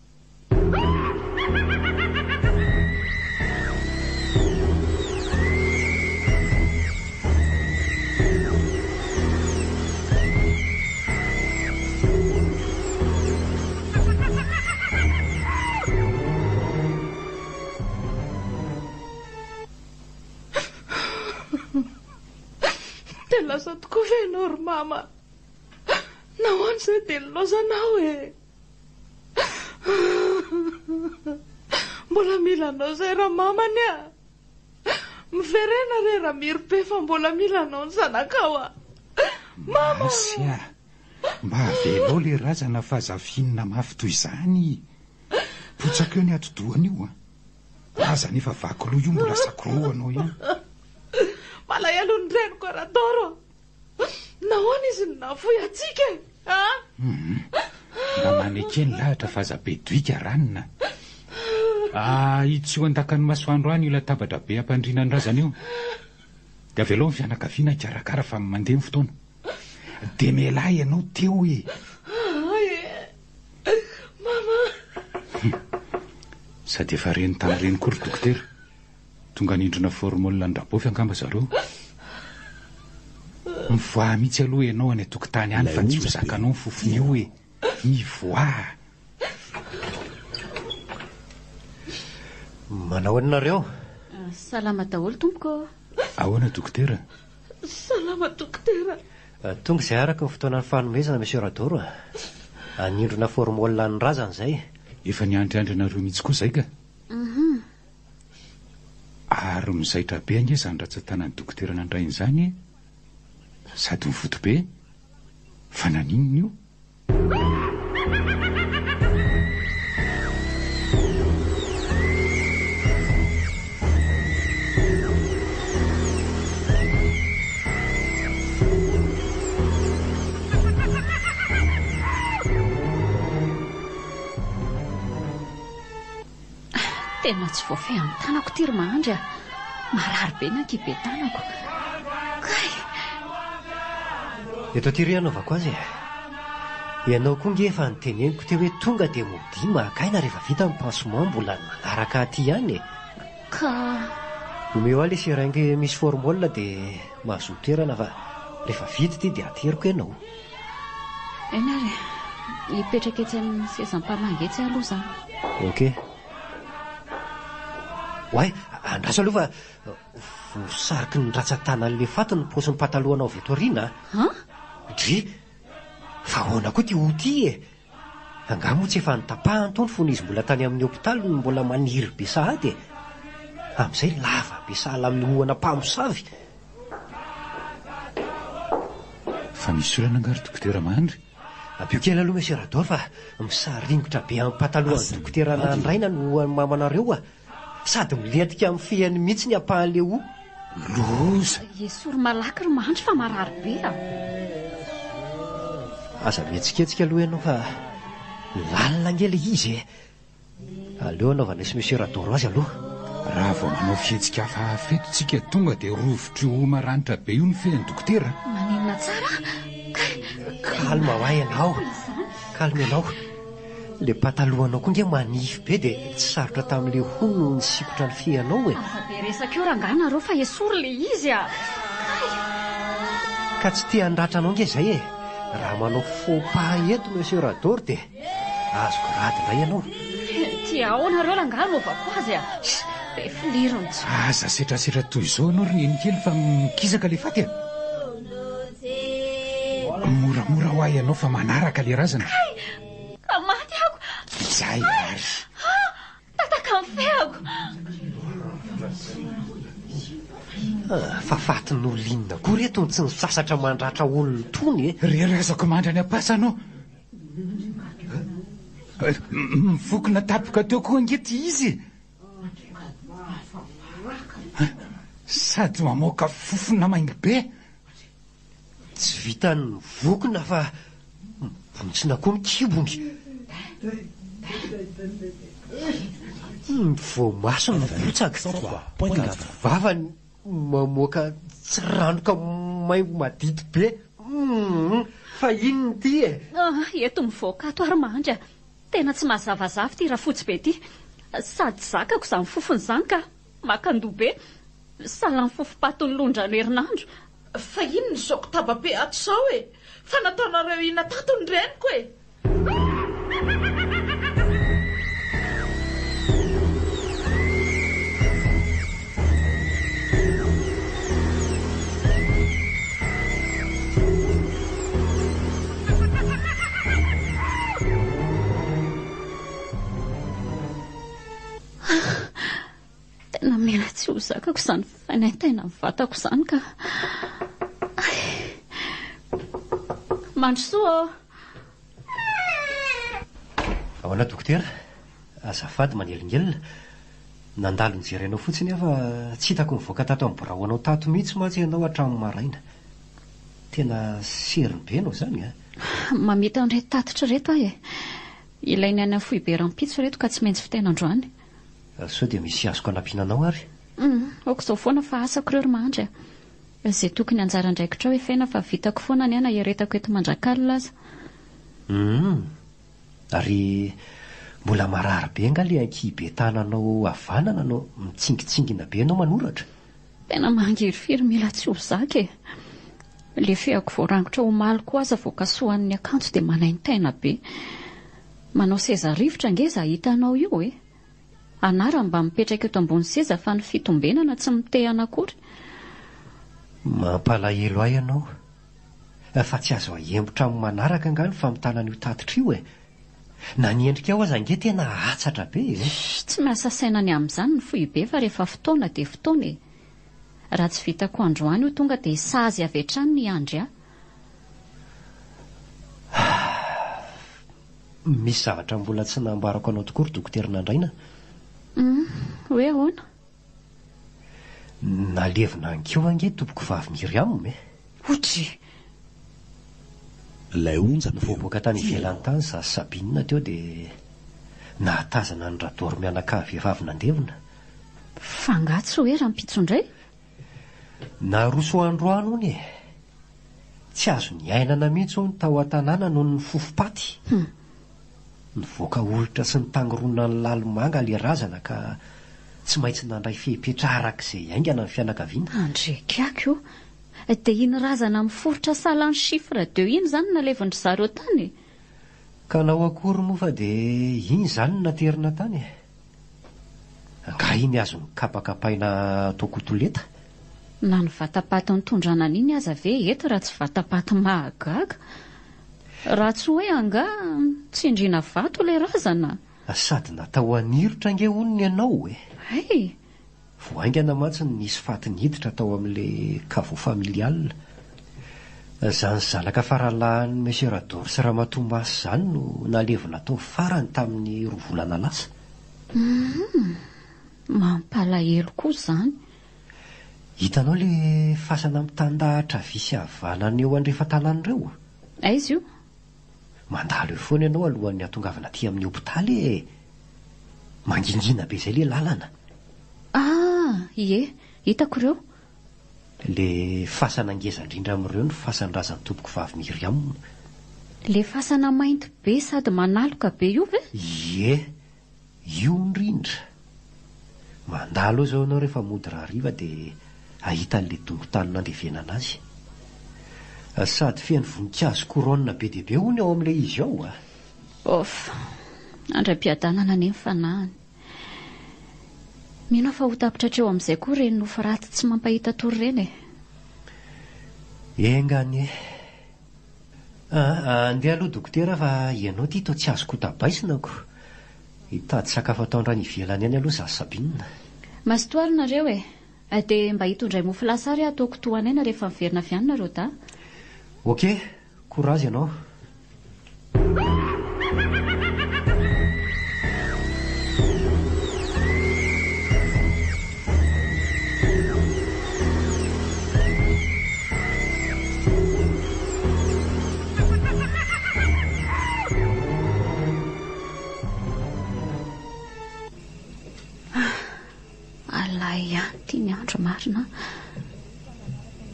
Speaker 5: Lasa tokoa ve ianao ry mama? Nahoana izay dia nilaozanao e. Mbola mila anao izay raha mamany a. Miverena re raha miry be fa mbola mila anao ny zanakao a. Mama!
Speaker 6: Masya, mba avelao le razana fahazafinina mafy toy izany. Potsaka eo ny atodohany io a. Aza nefa vakoloha io mbola sakoroanao ihany.
Speaker 5: Malay aloha ny reniko Aradoro. Nahoana izy nafoy atsika e?
Speaker 6: Mba manekeny lahatra fahazabe doika ranona. Itsy io an-takany masoandro any io latabatra be ampandrina ny razana io. Dia avelao ny fianakaviana ikarakara fa mandeha ny fotoana. Dia mialahy ianao teo e.
Speaker 5: Mama.
Speaker 6: Sady efa reny tany reny kory dokotera. Tonga nindrona formole andrabofy angamba zareo. Mivoa mihitsy aloha ianao any atokotany any fa tsy ho zakanao ny fofony io e. Mivoa.
Speaker 3: Manao anareo?
Speaker 4: Salama daholo tompoko.
Speaker 6: Ahoana dokotera?
Speaker 5: Salama dokotera.
Speaker 3: Tonga izay araka ny fotoana ny fanomezana Monsieur Radoro. Anindrona formole ny razana izay.
Speaker 6: Efa niandriandrinareo mihitsy koa izay ka? Ary mizaitra be ange izany ratsan-tanan'ny dokotera nandrainy izany e. Sady mivoto be. Fa naninona io?
Speaker 4: tena tsy voafeh amin'ny tanako ty ry Mahandry a. Marary be na kibe tanako. Kay.
Speaker 3: Eto ty ry anaovako azy. Ianao koa nge efa niteneniko teo hoe tonga dia mody makaina rehefa vita ny pansement mbola manaraka aty ihany.
Speaker 4: Ka
Speaker 3: omeo aho le seringue misy formole dia mahazo toerana fa rehefa vita ty dia ateriko ianao.
Speaker 4: eny ary hipetraka etsy amin'ny sezam-pamangy etsy aloha zany.
Speaker 3: Ok. Oay, andraso aloha fa vosariky ny ratsan-tanan'le faty ny paosiny patalohanao avy eto aoriana. Dri, fa ahoana koa ty oti e. Angamo tsy efa nitapahany tony fony izy mbola tany amin'ny hôpitaly no mbola maniry be sahady e. Amin'izay lava be sahala amin'ny ohana mpamosavy.
Speaker 6: Fa misy olana angary dokotera Mahandry?
Speaker 3: Abio kely aloha monsieur Rador fa misaringotra be amin'ny patalohan'ny dokotera Nandraina no mamanareo a. Sady milentika amin'ny fehany mihitsy ny ampahan'le ho.
Speaker 6: Loza.
Speaker 4: Esory malaky ry Mahandry fa marary be a.
Speaker 3: Aza mihetsiketsika aloha ianao fa lalina ngely izy e. Aleo anaovana sy monsieur Rador azy aloha.
Speaker 6: Raha vao manao fihetsika hafahafa eto tsika tonga dia rovitry ho maranitra be io ny fehan'ny dokotera.
Speaker 4: Maninona tsara?
Speaker 3: Kalma ho ahy ianao. Kalma ianao. Le patalohanao koa nge manify be dia tsy sarotra tamin'le hono ny sikotra ny fehanao e.
Speaker 4: Aza be resaka eo ranganareo fa esory le izy a.
Speaker 3: Ka tsy tia handratra anao nge izay e. Raha manao faux pas eto monsieur Rador dia azoko radina ianao.
Speaker 4: Tia ahoanareo rangahy novako azy a. Be filirony tsy.
Speaker 6: Aza setrasetra toy izao ianao ry neny kely fa mikizaka le faty a. Moramora ho ahy ianao fa manaraka le razana.
Speaker 4: Ka maty ako.
Speaker 6: Izay ary.
Speaker 4: Tataka ny fehako.
Speaker 3: Fa fatin'olonina koa reto ny tsy nisasatra mandratra olona tony e.
Speaker 6: Rerazako mandrany ampasanao. Mivokona tapoka teo koa angety izy. Sady mamoaka fofona maimbo be.
Speaker 3: Tsy vita ny vokona fa vontsina koa mikibony. Voamaso ny votsaka. Vavany mamoaka tsiranoka maimbo madity be. Fa inony ty e.
Speaker 4: Eto mivoaka ato ary Mahandry a. Tena tsy mazavazavy ty raha fotsy be ty. Sady zakako izany fofony izany ka makandoa be. Sahala ny fofom-patony londrano herinandro.
Speaker 5: Fa inony izao tababe ato izao e. Fa nataonareo ina tato ny reniko e.
Speaker 4: Tena mena tsy ho zakako izany fanaintaina ny vatako izany ka. Mandrosoa.
Speaker 3: Ahoana dokotera? Azafady manelingelina. Nandalo nijerenao fotsiny aho fa tsy hitako mivoaka tato amin'ny biraonao tato mihitsy mantsy ianao hatramin'ny maraina. Tena seriny be anao izany a.
Speaker 4: Mamita an'ireto tatitra reto ahy e. Ilainy any amin'ny foiberam-pitso reto ka tsy maintsy fitaina androany.
Speaker 3: Sao dia misy azoko anampiananao ary?
Speaker 4: Aoko izao foana fa asako ireo ry Mahandry a. Izay tokony anjara andraikitra hoe fena fa vitako foana ny ana heretako eto Manjakálina aza.
Speaker 3: Ary mbola marary be nga le ankibe tananao havanana anao mitsingitsingina be anao manoratra.
Speaker 4: Tena mangirifiry mila tsy ho zaka e. Le fehako voarangotra ho maliko aza voakasohan'ny akanjo dia manaintaina be. Manao seza rivotra ngeza hitanao io e. Anara mba mipetraka eto ambony seza fa ny fitombenana tsy mitehana akory.
Speaker 3: Mampalahelo ahy ianao. Fa tsy azo ahembotra amin'ny manaraka angany fa mitanana io tatitra io e. Na ny endrika ao aza nge tena hatsatra be e.
Speaker 4: Tsy miasa sainany amin'izany ny fohy be fa rehefa fotoana dia fotoana e. Raha tsy vitako androany io tonga dia sazy avy hatrany ny andry aho.
Speaker 3: Misy zavatra mbola tsy nambarako anao tokoa ry dokotera Nandraina.
Speaker 4: Hoe ahoana?
Speaker 3: Nalevina ankeo ange tompoko vavy Miriam e.
Speaker 4: Otry.
Speaker 2: Ilay onja
Speaker 3: Voaboaka tany ivelany tany za Sabinina teo dia nahatazana ny Radoro mianakavy vehivavy nandevona.
Speaker 4: Fangatsy hoe raha mpitsondray.
Speaker 3: Naroso androano ony e. Tsy azo ny ainana mihitsy ny tao an-tanàna noho ny fofopaty. Nivoaka olitra sy ny tangorona ny lalomanga le razana ka tsy maintsy nandray fehipetra arak'izay aingana ny fianakaviana.
Speaker 4: Andrekako io. Dia iny razana miforotra salan'ny chiffre 2 iny zany nalevindry zareo tany.
Speaker 3: Ka nao akory moa fa dia iny zany naterina tany. Nga iny azo ny kapakapaina tokotoleta.
Speaker 4: Na ny vatapaty nitondrana iny aza ve eto raha tsy vatapaty mahagaga. Raha tsy hoe anga tsindriana vato le razana.
Speaker 3: Sady natao anirotra nge onony ianao e.
Speaker 4: Hay.
Speaker 3: Voaingana mantsy nisy faty niditra tao amin'le kavo familial. Zany zanaka faralahan'ny Monsieur Radoro sy Ramatomasy zany no nalevina tao farany tamin'ny 2 volana lasa.
Speaker 4: Mampalahelo koa zany.
Speaker 3: Hitanao le fasana mitandahatra visy havanana eo andrefa-tanan'ireo.
Speaker 4: Aiza io?
Speaker 3: Mandalo eo foana ianao alohan'ny atongavana aty amin'ny hopitaly e. Mangingina be izay le lalana.
Speaker 4: Ie, hitako ireo.
Speaker 3: Le fasana ngeza indrindra amin'ireo ny fasan'razan'ny tompoko vavy Miriam.
Speaker 4: Le fasana mainty be sady manaloka be io ve?
Speaker 3: Ie, io indrindra. Mandalo eo zao ianao rehefa mody rahariva dia ahita an'le dongo-tany nandevenana azy. Sady feno voninkazo koronina be dia be hono ao amin'ilay izy ao.
Speaker 4: Andram-piadanana anie ny fanahany. Mino fa ho tapitra hatreo amin'izay koa reny nofo raty tsy mampahita tory reny e.
Speaker 3: Engany e. Andeha aloha dokotera fa ianao ty toa tsy azoko tabaisina ko. Hitady sakafo atao andrany ivelany any aloha zaho Sabinina.
Speaker 4: Masotoarinareo e. Dia mba hitondray mofo lasary ataoko toanena rehefa miverina avy any nareo da.
Speaker 3: Okey, courage ianao.
Speaker 4: Ity ny andro marina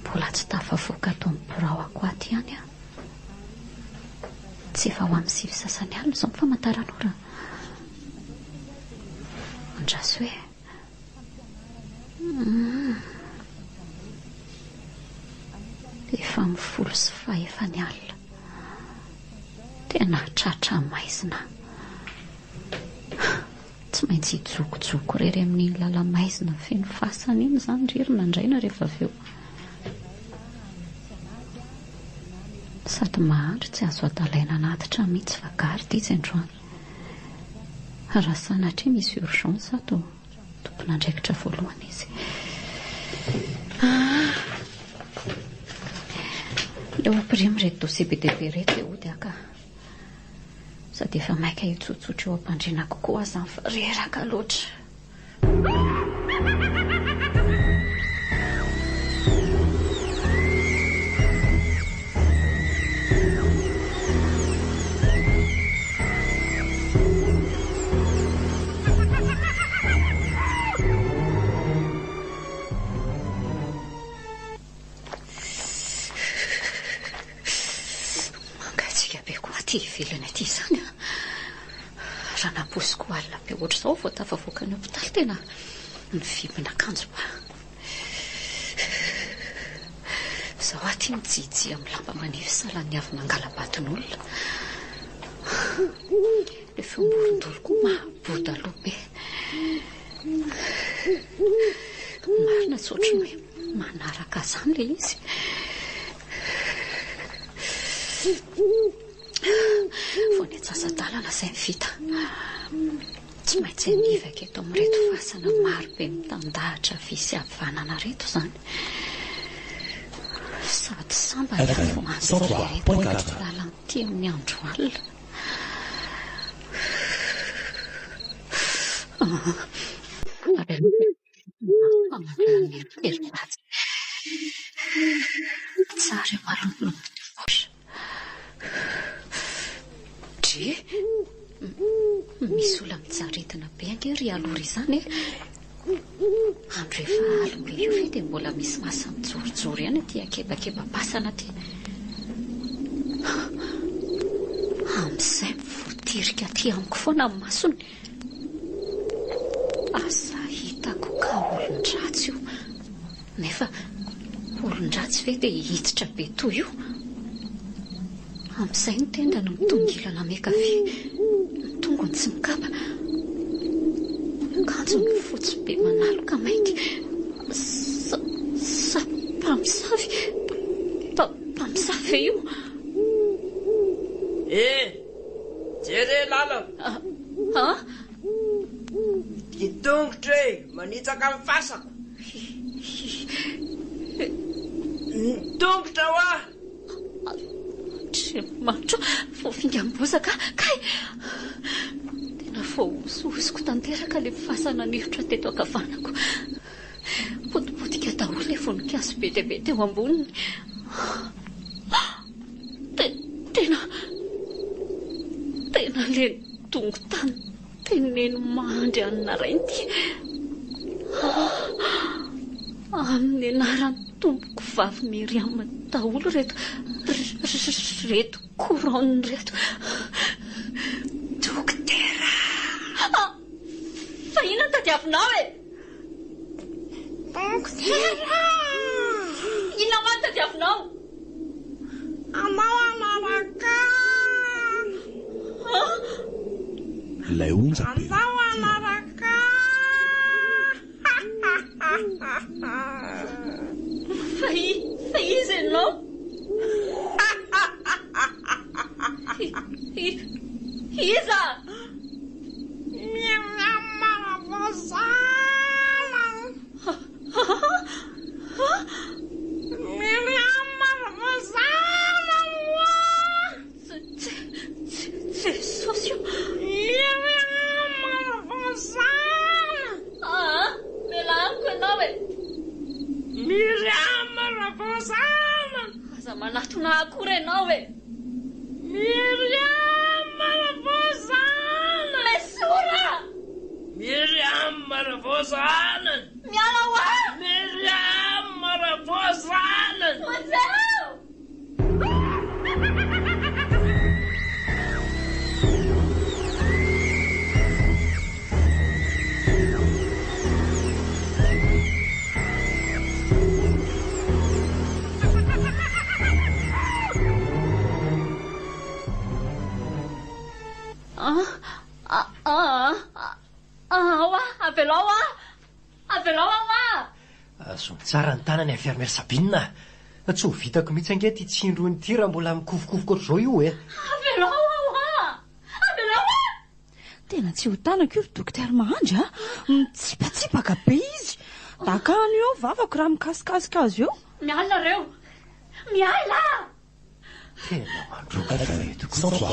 Speaker 4: mbola tsy tafavoaka tao amin'ny birao ako aty ihany tsy efa ho amin'ny 6 sasany alina izao ny famantaran'ora. Andraso hoe efa mifolo sy 9 alina tena tratra maizina. Tsy maintsy hijokojoko rery amin'iny lala-maizina feno fasana iny zany ririna indraina rehefa avy eo. Sady mahandro tsy azo adalaina anatitra mihitsy fa gary ity tsy androany. Raha sanatria misy urgence ato tompona andraikitra voalohany izy. Leo ampirimy reto dossier be dia be reto dia ody aka. Sady efa maika hitsotsotra eo ampandriana kokoa zany fa reraka loatra. Ivelany aty zany raha naposiko alina be ohatr' izao vao tafavoaka ny hopitaly tena nivibina akanjo ba. Zaho aty mijijy amin'ny lamba manify salan'ny avy nangala-baton'olona. Le fomborondolo koa mahaboda aloha be. Marina tsy ohatry ny hoe manaraka zany le izy. Vao ny atsasadalana izay mivita tsy maintsy hanivaka eto amin'reto fasana maro be mitandahatra visy havanana reto zany. Sady samba reto lalan'ity amin'ny andro alina. Tsara malomolombo. Misy olona mitsaretina be angery aloha ry izany andro efa alombe io fe dia mbola misy masa mijorojoro ihany aty akebakeba-pasana aty amin'izay mivotirika aty amiko foana amin'ny masony asa hitako ka olon-dratsy io nefa olon-dratsy ve dia hiditra be toy io amin'izay ny tendany mitongilana mekavy tongony tsy mikapa kanjony fotsy be manaloka mainty mpamosavy io
Speaker 7: jere lalana itongotra e manitsaka amin'ny fasako tongotra hoa
Speaker 4: matro fofinga ambozaka kay tena fohososiko tanteraka le fasana nihitra teto akavanako potipotika daholo le voninkazo be dia be teo amboniny tena le dongo tany teneno mandry anina rainty amin'ny anarany tompoko vavy Miriam daholo reto couronne reto dokotera fa ina tadiavinao e dokotera ina man tadiavinao
Speaker 7: anao anaraka
Speaker 2: ilay onja be
Speaker 7: anao anaraka
Speaker 4: fa izy ianao iza socio melanko ianao e
Speaker 7: Miriam Ravosana
Speaker 4: aza manatona akory ianao e
Speaker 7: Miriam Ravosana
Speaker 4: mesora
Speaker 7: Miriam Ravosana
Speaker 4: miala hoa
Speaker 7: Miriam Ravosana
Speaker 4: mazao avelao
Speaker 3: azo tsara ny tanany afiarmer Sabina tsy ho vitako mihitsy ange ty tsindroany ty raha mbola mikofokofoka ohatr'izao io e
Speaker 4: avelao
Speaker 1: tena tsy ho tanako io ry dokotera Mahandry mitsipatsipaka be izy dakano eo vavako raha mikasikasika azy eo
Speaker 4: miala reo miala
Speaker 3: tena mandroka tokoa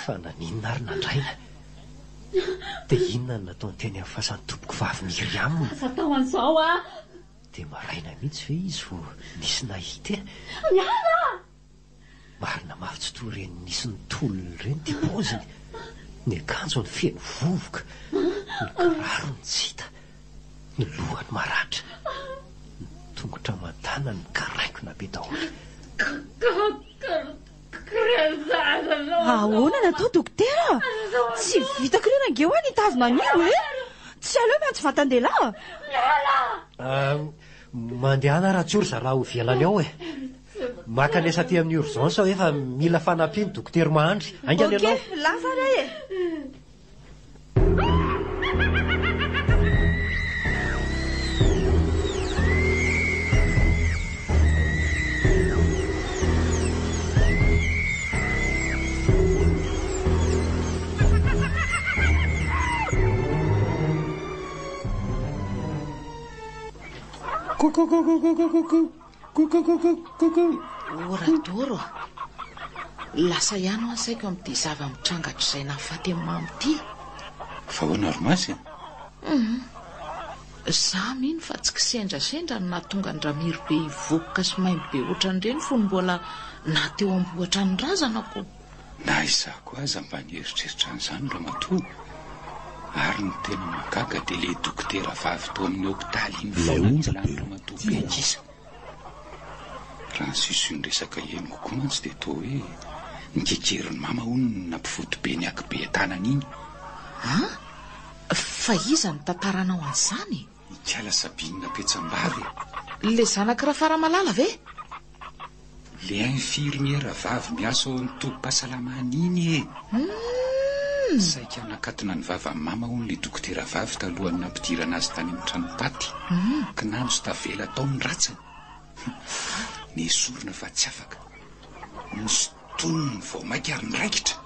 Speaker 3: fa naninona ary nandraina dia inona no nataony teny amin'ny fasan'ny tompoko vavy Miriam
Speaker 4: aza tao an'izao
Speaker 3: dia maraina mihitsy ve izy vo nisy nahita
Speaker 4: miala
Speaker 3: marina mafy tsy toy ireny nisy ny tolony ireny ty poziny ny akanjo ny feno vovoka ny kirarony tsy hita ny lohany maratra ny tongotra mantanany karaikona be daholo
Speaker 1: ahoana natao dokotera tsy vitako ireo nangeo any hitazona an'io e tsy aleo miantsy vatan-dehilahy
Speaker 3: mandehana raha tsy ory zalahy ho velany ao e maka nesa aty amin'ny urgence aho efa mila fanampiany dokotera Mahandry angany ianao
Speaker 1: lasa ray e
Speaker 5: oradoro lasa ihany ansaiko amin'ity zava-mitrangatro izay nahafaty amin'ny mamy ity
Speaker 6: fahoana romasy
Speaker 5: za mino fa tsy kisendrasendra no nahatonga ny ramiry be hivokoka sy maimbo be ohatran'ireny fony mbola nateo ambohatra ny razanako
Speaker 6: na izako aza mba nieritreritra an'izany Ramatoa. Ary ny tena magaga dia ilay dokotera vavy tao amin'ny hôpitaly iny
Speaker 2: Onjapelo.
Speaker 6: Ramatoa Bengisa. Raha ny sisiny resaka eny kokoa mantsy dia toa hoe nikekerin'ny mama hono nampifoto be ny akibe tanana iny.
Speaker 5: Fa iza ny tantaranao an'izany?
Speaker 6: Ikala Sabinina Petsambary.
Speaker 5: Le zanak'i Rafaramalala ve?
Speaker 6: Le infirmiera vavy miasa ao amin'ny tobim-pahasalamana iny saika nakatona ny vavan'ny mama hono le dokotera vavy talohany nampidirana azy tany amin'ny tranopaty. Kinano sy tavela taony ratsany. Nesorina fa tsy afaka. Misy tonony vao mainka ary niraikitra.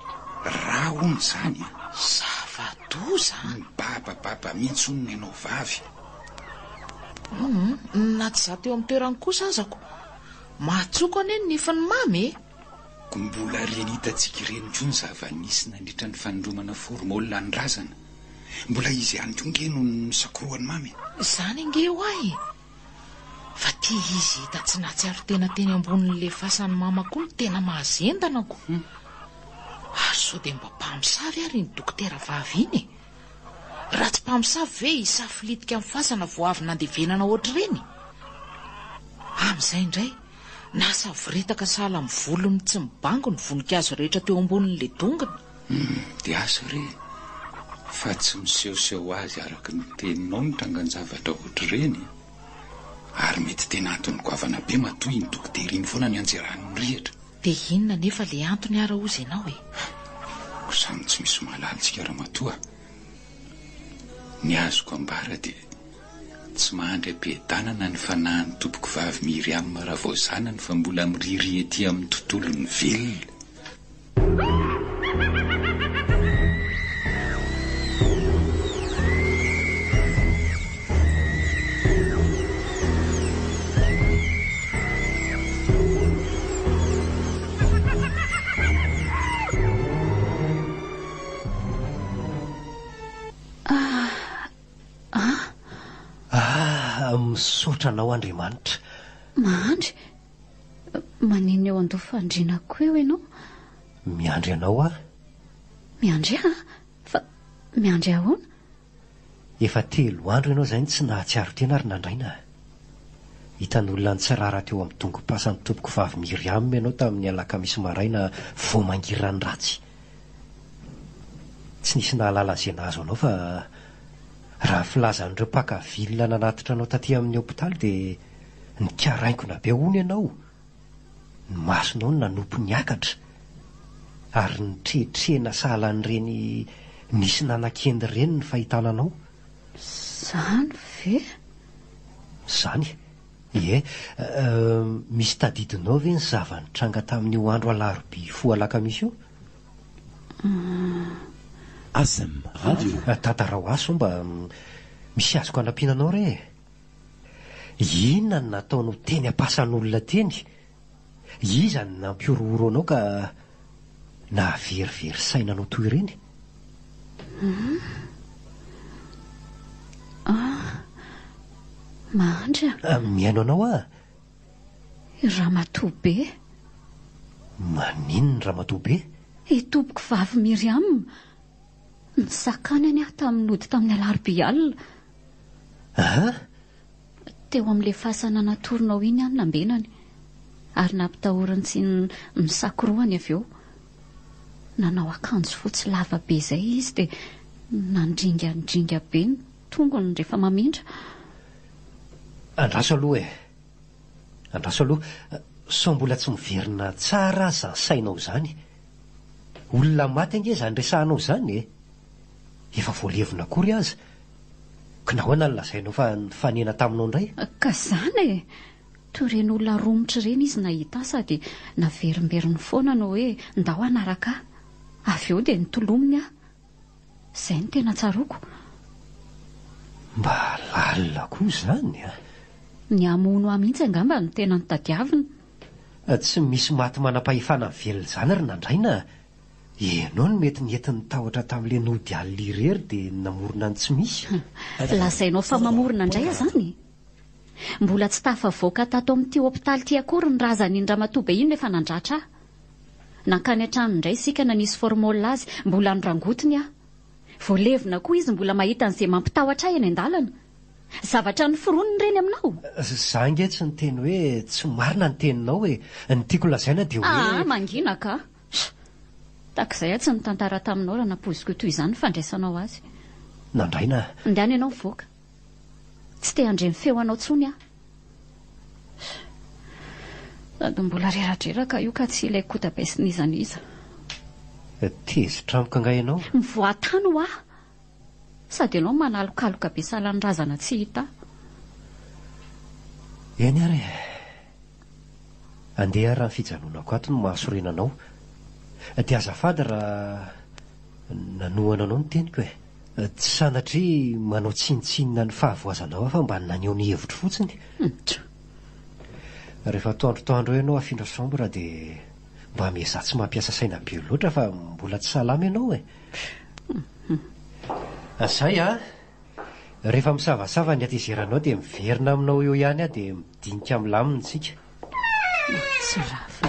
Speaker 6: Raha hono izany.
Speaker 5: Zava-doza.
Speaker 6: Baba mihitsy hono nenao vavy.
Speaker 5: Na tsy za teo amin'ny toerany kosa azako. Mahatsoko ane ny nifany mamy.
Speaker 6: Mbola renitatsika ireny koa ny zava-nisy nandritra ny fanindromana formôla ny razana. Mbola izy ihany koa nge no misakoroany mamy.
Speaker 5: Zany nge ho ahy. Fa tia izy hita tsy natsiaro tena teny ambonin'le fasan'ny mama koa ny tena mahazendanako. Sao dia mba mpamosavy ary ny dokotera vavy iny. Raha tsy mpamosavy ve isafilitika amin'ny fasana vao avy nandevenana ohatr'ireny. Amin'izay indray nasa voretaka sahala amin'ny volony tsy mibango ny voninkazo rehetra teo ambonin'le dongana.
Speaker 6: Dia asa re fa tsy misehoseho azy araka ny teninao ny trangan-javatra ohatr'ireny. Ary mety tena antony goavana be matoy ny dokotera iny foana ny anjerany mirehitra.
Speaker 5: Dia inona nefa le antony ara ozy ianao e?
Speaker 6: Samy tsy misy mahalalitsika Ramatoa. Ny azoko ambara dia tsy mahandry ampiadanana ny fanahin'ny tompoko vavy Miriam raha vao zanany fa mbola miriry ety amin'ny tontolony velona.
Speaker 3: Misaotranao Andriamanitra.
Speaker 4: Mahandry? Manino eo an-dofandriana koa eo ianao?
Speaker 3: Miandry anao a?
Speaker 4: Miandry fa miandry ahoana?
Speaker 3: Efa 3 andro ianao izay tsy nahatsiaro tena ary nandraina. Hitan'olona ny tsirara teo amin'ny dongo-pasan'ny tompoko vavy Miriam ianao tamin'ny alakamisy maraina vao mangirana ratsy. Tsy nisy nahalala izay nahazo anao fa raha filazan'ireo mpaka vilona nanatitra anao taty amin'ny hôpitaly dia nikaraingona be hono ianao. Ny masonao no nanompo niakatra ary ny trehitrehina sahalan'ireny nisy nanan-kendy ireny ny fahitananao.
Speaker 4: Zany ve?
Speaker 3: Zany? Ie, misy tadidinao ve ny zavanitranga tamin'io andro alarobia 10 alakamisy io?
Speaker 2: Asem Radio.
Speaker 3: Tatarao aso mba misy azoko anampiananao re. Inona no nataonao teny ampasan'olona teny? Iza ny nampiorohoro anao ka nahaverivery sainanao toy ireny?
Speaker 4: Mahandry
Speaker 3: miaino anao a?
Speaker 4: Ramatoa be.
Speaker 3: Maninona Ramatoa be?
Speaker 4: Tompoko vavy Miriam nisakany any aho tamin'ny ody tamin'ny alarobia alina. Teo amin'le fasana natorinao iny any nambenany ary nampitahorany tsy misakoroany avy eo. Nanao akanjo fotsy lava be izay izy dia nandringadringa be ny tongony rehefa mamindra.
Speaker 3: Andraso aloha andraso aloha, sao mbola tsy miverina tsara aza ny sainao izany? Olona maty ange izany resahanao izany efa voalevina akory aza. Ka nahoana ny lazainao fa nifanena taminao indray?
Speaker 4: Ka izany toren'olona romotra ireny izy nahita sady naverimberiny foana no hoe ndao anaraka avy eo dia nitolominy izay ny tena tsaroko.
Speaker 3: Mba lalina koa izany
Speaker 4: Ny amono mihitsy angamba no tena nitadiavina.
Speaker 3: Tsy misy maty manam-pahefana velona izany ary nandraina. Ianao no mety nientin'ny tahotra tamin'ilay nody alina irery dia namorona ny tsy misy.
Speaker 4: Lazainao fa mamorona indray izany. Mbola tsy tafavoaka tato amin'ity hôpitaly ty akory ny razan'iny ramatoa be iny efa nandratra. nankany an-trano indray sika nanisy formôla azy mbola nyrangotiny aho voalevina koa izy mbola mahita an'izay mampitahotra ahy eny an-dalana zavatra ny foroniny reny aminao.
Speaker 3: Za nge tsy ny teny hoe tsy marina ny teninao hoe ny tiako lazaina dia hoe
Speaker 4: mangina ka takizay tsy ny tantara taminao raha napoziko toy izany fandraisanao azy.
Speaker 3: Nandraina
Speaker 4: Andany ianao mivoaka tsy te handre ny feo anao tsony aho sady mbola reradreraka io ka tsy ilay kotabesinizaniza.
Speaker 3: tezitra amiko anga ianao.
Speaker 4: Mivoatany ho aho sady ianao manalokaloka be salan'razana tsy hita.
Speaker 3: Eny ary andeha raha ny fijanonako ato no mahasorenanao dia azafady raha nanohana anao ny teniko tsy sanatria manao tsinitsinina ny fahavoazanao fa mba naneho ny hevitro fotsiny. Rehefa toandrotoandro ianao afindra chambre dia mba mieza tsy mampiasa saina be loatra fa mbola tsy salama ianao Azay rehefa misavasava ny atezeranao dia miverina aminao eo ihany dia midinika milamina tsika.
Speaker 4: Tsy rafa.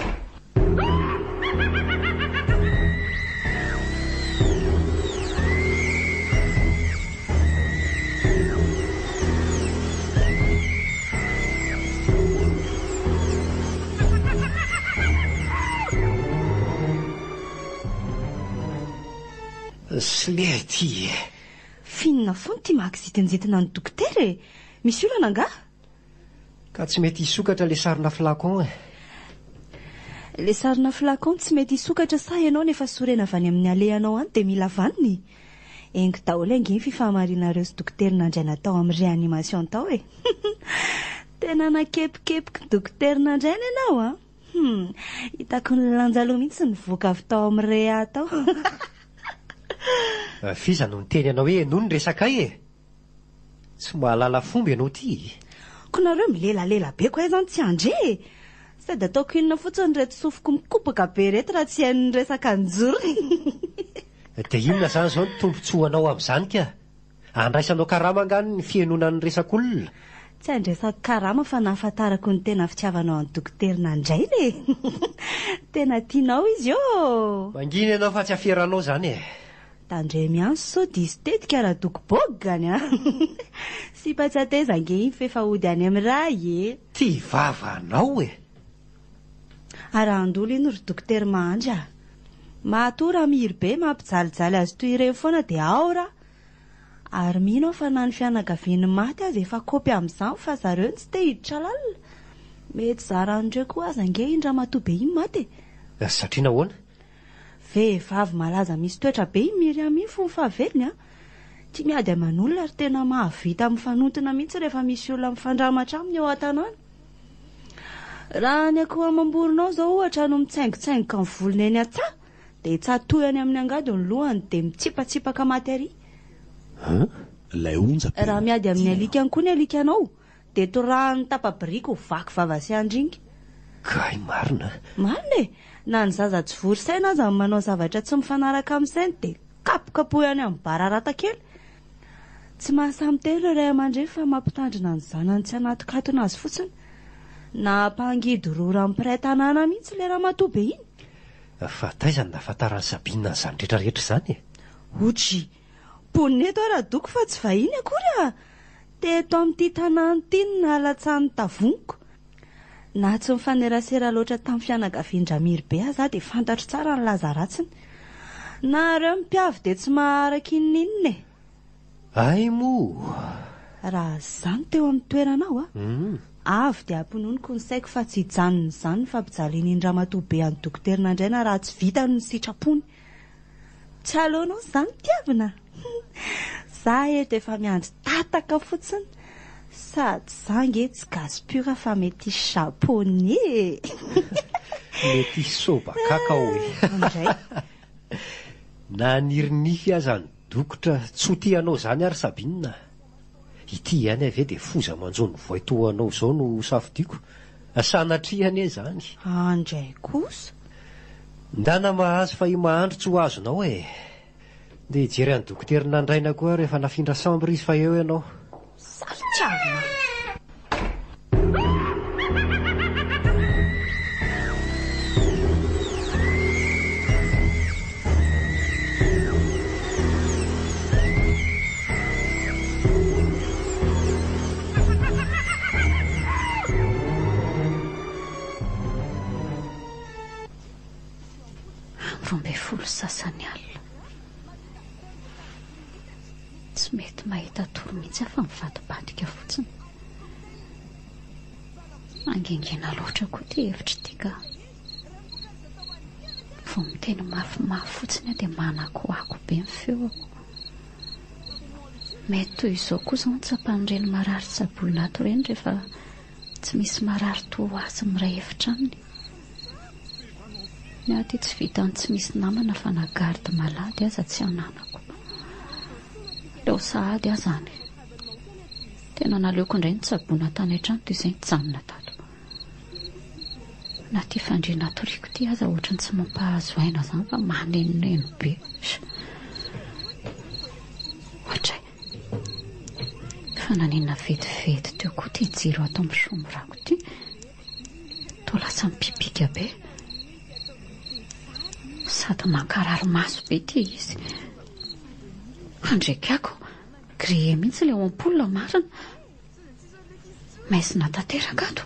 Speaker 3: Slety
Speaker 1: finina foana tia mahakizitinjitina ny dokotera misy olana nga?
Speaker 3: Ka tsy mety hisokatra le sarina flacon
Speaker 1: Le sarina flacon tsy mety hisokatra sa ianao nefa sorena avy any amin'ny alehanao any dia mila vaniny. Engy daholo ange ny fifahamarinareo sy dokotera nandraina tao amin'ny réanimation tao tena nakepikepoky dokotera nandraina ianao hitako ny lanjaloha mihitsy nivoaka avy tao amin'ny réa tao.
Speaker 3: Fiza no niteny anao hoe noho ny resaka tsy mahalala fomba ianao ty.
Speaker 1: Ko nareo milelalela be koa izany tsy andre sady ataoko inona fotsiny reto sofiko mikopaka be reto raha tsy hain'ny resaka njorony.
Speaker 3: Dia inona zany zao ny tombontsoanao amin'izany ka? Andraisanao karama angany ny fihainonan'ny resak'olona?
Speaker 1: Tsy andresako karama fa nahafantarako ny tena fitiavanao amin'ny dokotera nandraina tena tianao izy io.
Speaker 3: Mangina ianao fa tsy aferanao zany
Speaker 1: Tandre mianso so distetika raha dokobogany sy patsateza ange iny fefahody any amin'ny ray
Speaker 3: ty vavanao
Speaker 1: arahandolo iny ry dokotera mahandry mahato raha mihiry be mampijalijaly azy toy ireny foana dia aora ary mino fa na ny fianakaviany maty azy efa kopy amin'izany fa zareo tsy te hiditra lalina mety zarandreo koa azy ange iny raha matoa be iny maty
Speaker 3: satria nahoana?
Speaker 1: Vehivavy malaza misy toetra be iny Miriam iny fony fahavelony tia miady aman'olona ary tena mahavita mifanotona mihitsy rehefa misy olona mifandramatra aminy eo an-tanàna. Raha ny akoho amam-boronao zao ohatra no mitsaingotsaingoka ny volony eny an-tsaha dia tsatohany amin'ny angady ny lohany dia mitsipatsipaka maty ary. Raha miady amin'ny alikany koa ny alikanao dia torahany tapa-biriky ho vaky vava sy andringy.
Speaker 3: Kay marina
Speaker 1: na ny zaza tsy vory saina aza manao zavatra tsy mifanaraka amin'ny sainy dia kapokapohany amin'ny bararata kely. Tsy mahasamy telo ireo ray aman-dreny fa mampitandrina ny zanany tsy anato-katona azy fotsiny na mpangidy-rora amin'ny mpiray tanàna mihitsy le raha matoa be iny.
Speaker 3: Fa taizany nahafantarany Sabina n'izany rehetrarehetra izany
Speaker 1: Otry ponina eto raha doko fa tsy vahiny akory teto amin'ity tanàna ity ny nahalatsahany tavoniko. Na tsy mifanerasera loatra tamin'ny fianakavian-Dramiry be aza dia fantatro tsara ny laza ratsiny. Na ireo mpiavy dia tsy maharaka inona
Speaker 3: Ay mo
Speaker 1: raha zany teo amin'ny toeranao avy dia ampinoniko ny saiko fa tsy hijanona izany ny fampijaliana iny ramatoa be an'ny dokotera nandraina raha tsy vita ny sitrapony. Tsy aleonao izany tiavina za eto efa miandry tataka fotsiny sady zange tsy gazy pura fa mety japonais
Speaker 3: mety sobakaka
Speaker 1: Andray
Speaker 3: na nirinify aza ny dokotra tsy ho tianao zany ary Sabina. Ity ihany ave dia foza manjony voaitoanao zao no safidiako sanatriany zany.
Speaker 1: Andray kosa
Speaker 3: ndana mahazo fa mahandro tsy ho azonao dia jery any dokotera nandraina koa rehefa nafindra chambre izy fa eo ianao.
Speaker 1: Saritsavina
Speaker 4: folo sasany alina. Tsy mety mahita toro mihitsy afa mivadibadika fotsiny. Angengena loatra koa ty hevitra ty ka vao miteny mafimafy fotsiny dia manakoako be ny feo ako. Mety toy izao koa izao ny tsapan'ireny marary tsabolinato ireny rehefa tsy misy marary toa azy miray hevitra aminy. Ny aty tsy vitany tsy misy namana fa na garde malady aza tsy ananako. Leo sahady aza any. Tena naleoko indray ny tsaboina tany an-trano toy izay nijanona tato. Na ty fandriana toriko ty aza ohatrany tsy mampahazo aina zany fa manenoneno be. Ohatray. Fa nanena vetivety teo koa ty jiro ato amin'ny sombrako ty. To lasa mipipika be. Sady mankarary maso be ty izy. Handreky ako, gré mihitsy ilay ampola marina. Maisina tanteraka ato.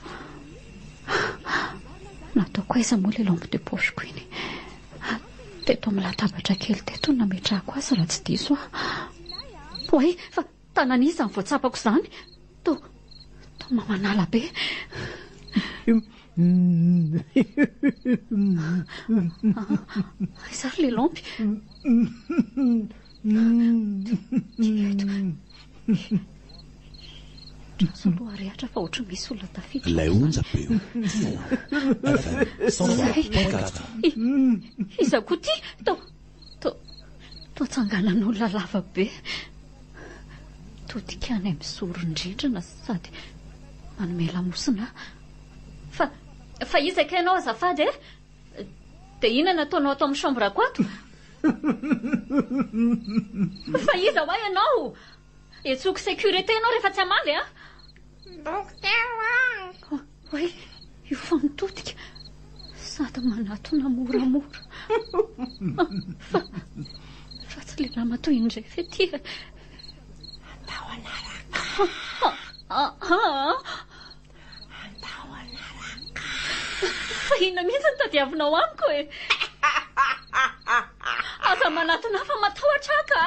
Speaker 4: Nataoko aiza moa ilay lampe de poche ko iny. Teto amin'ny latabatra kely teto nametrahako azy raha tsy diso aho. Oe, fa tanan'iza ny voatsapako izany. To mamanala be. Aiza ilay lampy? Trazo aloha arehatra fa ohatry misy olona tafiditra.
Speaker 2: Ilay onja beo.
Speaker 4: Iza koa ty? To tsanganan'olona lava be. To dikany amin'ny soron-drindrina sady manome lamosina. Fa iza ka ianao azafady e? Dia inona nataonao ato amin'ny chambrako ato? Fa iza ho ahy ianao? Etsoko sécurité ianao rehefa tsy amaly a?
Speaker 8: Dokotera!
Speaker 4: Oe, io fa mitodika. Sady manatona moramora. Fa tsy le raha matoy indray fety.
Speaker 8: Andao anaraka. Andao anaraka.
Speaker 4: Fa inona mihitsy ny tadiavinao amiko e? Aza manatona fa matahotra ka?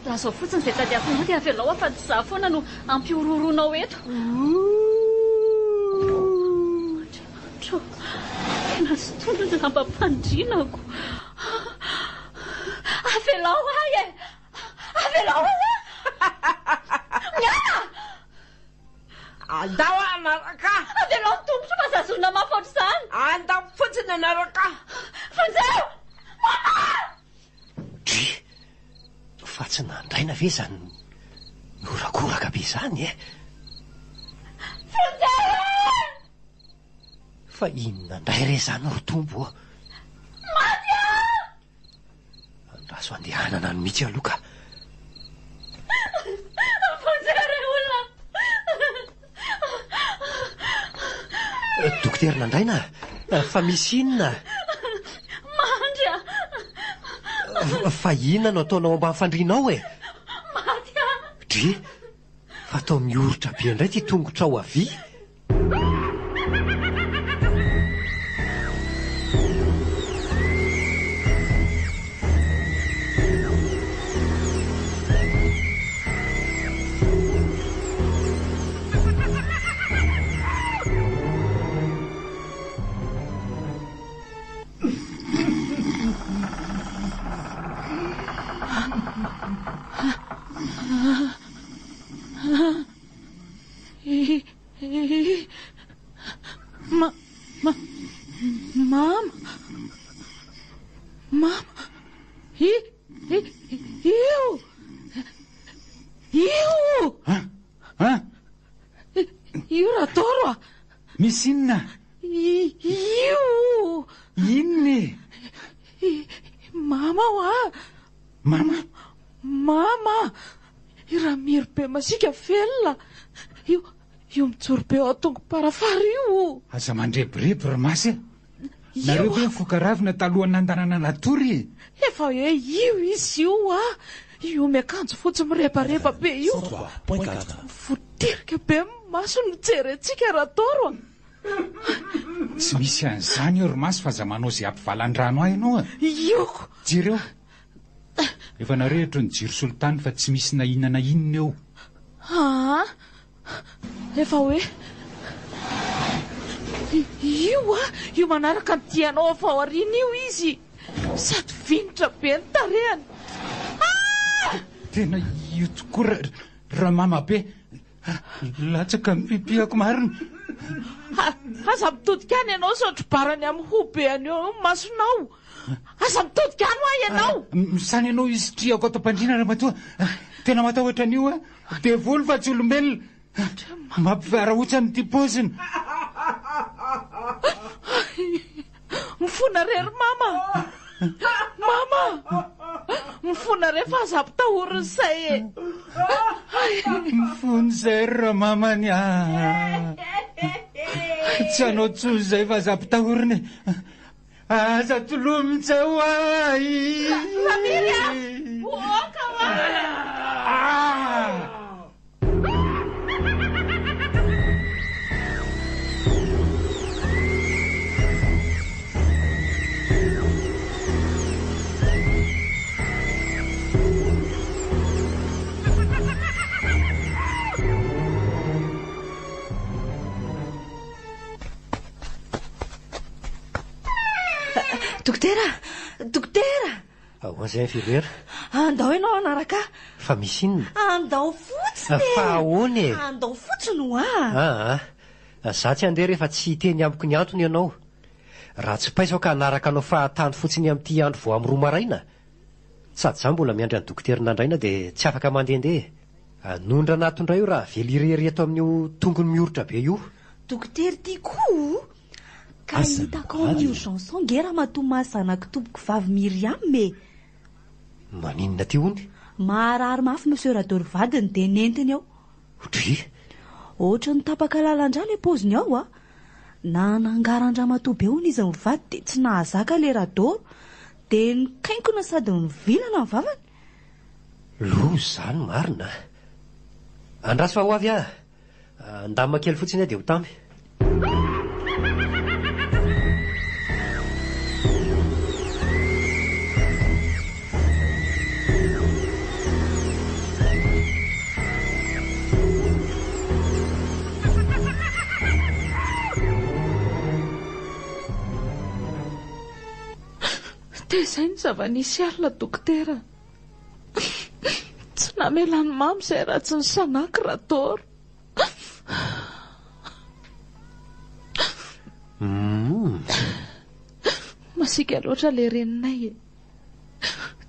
Speaker 4: Raha zao fotsiny izay tadiavinao dia avelao afa tsy za foana no ampiororoanao eto. Andriamanitro, tena sy tony ny lambam-pandrianako. Avelao ahy e! Avelao ahy e! Miana!
Speaker 8: Andao anaraka.
Speaker 4: Avelao ny tongotra fa zazona mafaotra izany.
Speaker 8: Andao fotsiny anaraka.
Speaker 4: Fanjao!
Speaker 3: Fa tsy nandraina ve izany norakoraka be izany e? Fa inona indray re izany rotombo?
Speaker 4: Maty a!
Speaker 3: Andraso andehanana no mihitsy aloha ka.
Speaker 4: Fanjare olona!
Speaker 3: Dokotera nandraina, fa misy inona?
Speaker 4: Mandry a!
Speaker 3: Fa inona no ataonao ambany fandrianao e?
Speaker 4: Maty a!
Speaker 3: Dre, fa atao miorotra be indray ty tongotra ao avy.
Speaker 5: Io ratoro a!
Speaker 6: Misy inona?
Speaker 5: Io!
Speaker 6: Inona?
Speaker 5: Mama ho a!
Speaker 6: Mama?
Speaker 5: Mama! Raha miry be masika velona. Io mijoro be ao atongo parafara io.
Speaker 6: Aza mandrebireby ramasy. Nareo hoe fokaravina talohan'ny nandanana natory.
Speaker 5: Efa hoe io izy io a! Io miakanjo fotsy mirebareba be io.
Speaker 2: Point 4.
Speaker 5: Voaterika be maso no jery antsika ratoro.
Speaker 6: Tsy misy an'izany eo Romaso fa za manao izay ampivalan-drano ahy ianao a.
Speaker 5: Ioko.
Speaker 6: Jireo. Efa narehitra ny jiro solitany fa tsy misy na inona na inona eo.
Speaker 5: Efa hoe io manaraka ny tianao afa aoriana io izy. Sady vinitra be ny tarehany.
Speaker 6: Tena io tokoa raha mama be. Latsaka mipiako marina.
Speaker 5: Aza mitodika any ianao saotry barany amin'ny hobe any eo masonao. Aza mitodika any hoa ianao.
Speaker 6: Misany ianao izy triako ato am-pandriana Ramatoa. Tena matahotra an'io a. Dia volo fa tsy olombelona. Mampivarahotsa amin'ity paoziny.
Speaker 5: Mifona rery mama. Mifona rery fa aza pitahorin'ny say e.
Speaker 6: Mifony zay raha mamany tsy anao tsoa zay fa aza pitahorini. Aza tolomintsay hoay.
Speaker 5: Ramiria, oka wa.
Speaker 1: Dokotera.
Speaker 3: Ahoana infirmiera?
Speaker 1: Andao ianao anaraka.
Speaker 3: Fa misy inona?
Speaker 1: Andao fotsiny.
Speaker 3: Fa ahoana e?
Speaker 1: Andao fotsiny hoa.
Speaker 3: Za tsy andeha rehefa tsy teny amiko ny antony ianao. Raha tsy paisao ka anaraka anao fahatany fotsiny amin'ity andro vao amin'ny 2 maraina. Sady za mbola miandry ny dokotera nandraina dia tsy afaka mandehandeha. Anondra natondray io raha velirehry eto amin'io tongony mioritra be io.
Speaker 1: Dokotera Tikou. Ka hitako amin'io chanson gera matoa zanako tompoko vavy Miriam me.
Speaker 3: Maninona ty hony?
Speaker 1: Marary mafy monsieur Rador vadiny dia nentiny ao.
Speaker 3: Otry?
Speaker 1: Ohatra ny tapaka lalan-drà le paoziny ao a. Na nangaran-dramatoa be hono izy mivady dia tsy nahazaka le Rador. Dia nikaikona sady nivilana ny vavany.
Speaker 3: Loza zany marina. Andraso fa ho avy aho. Andamina kely fotsiny dia ho tamy.
Speaker 5: Dia izay ny zava-nisy alina dokotera. Tsy namelany mamy izay raha tsy ny sanaky Rador. Masika loatra le reninay e.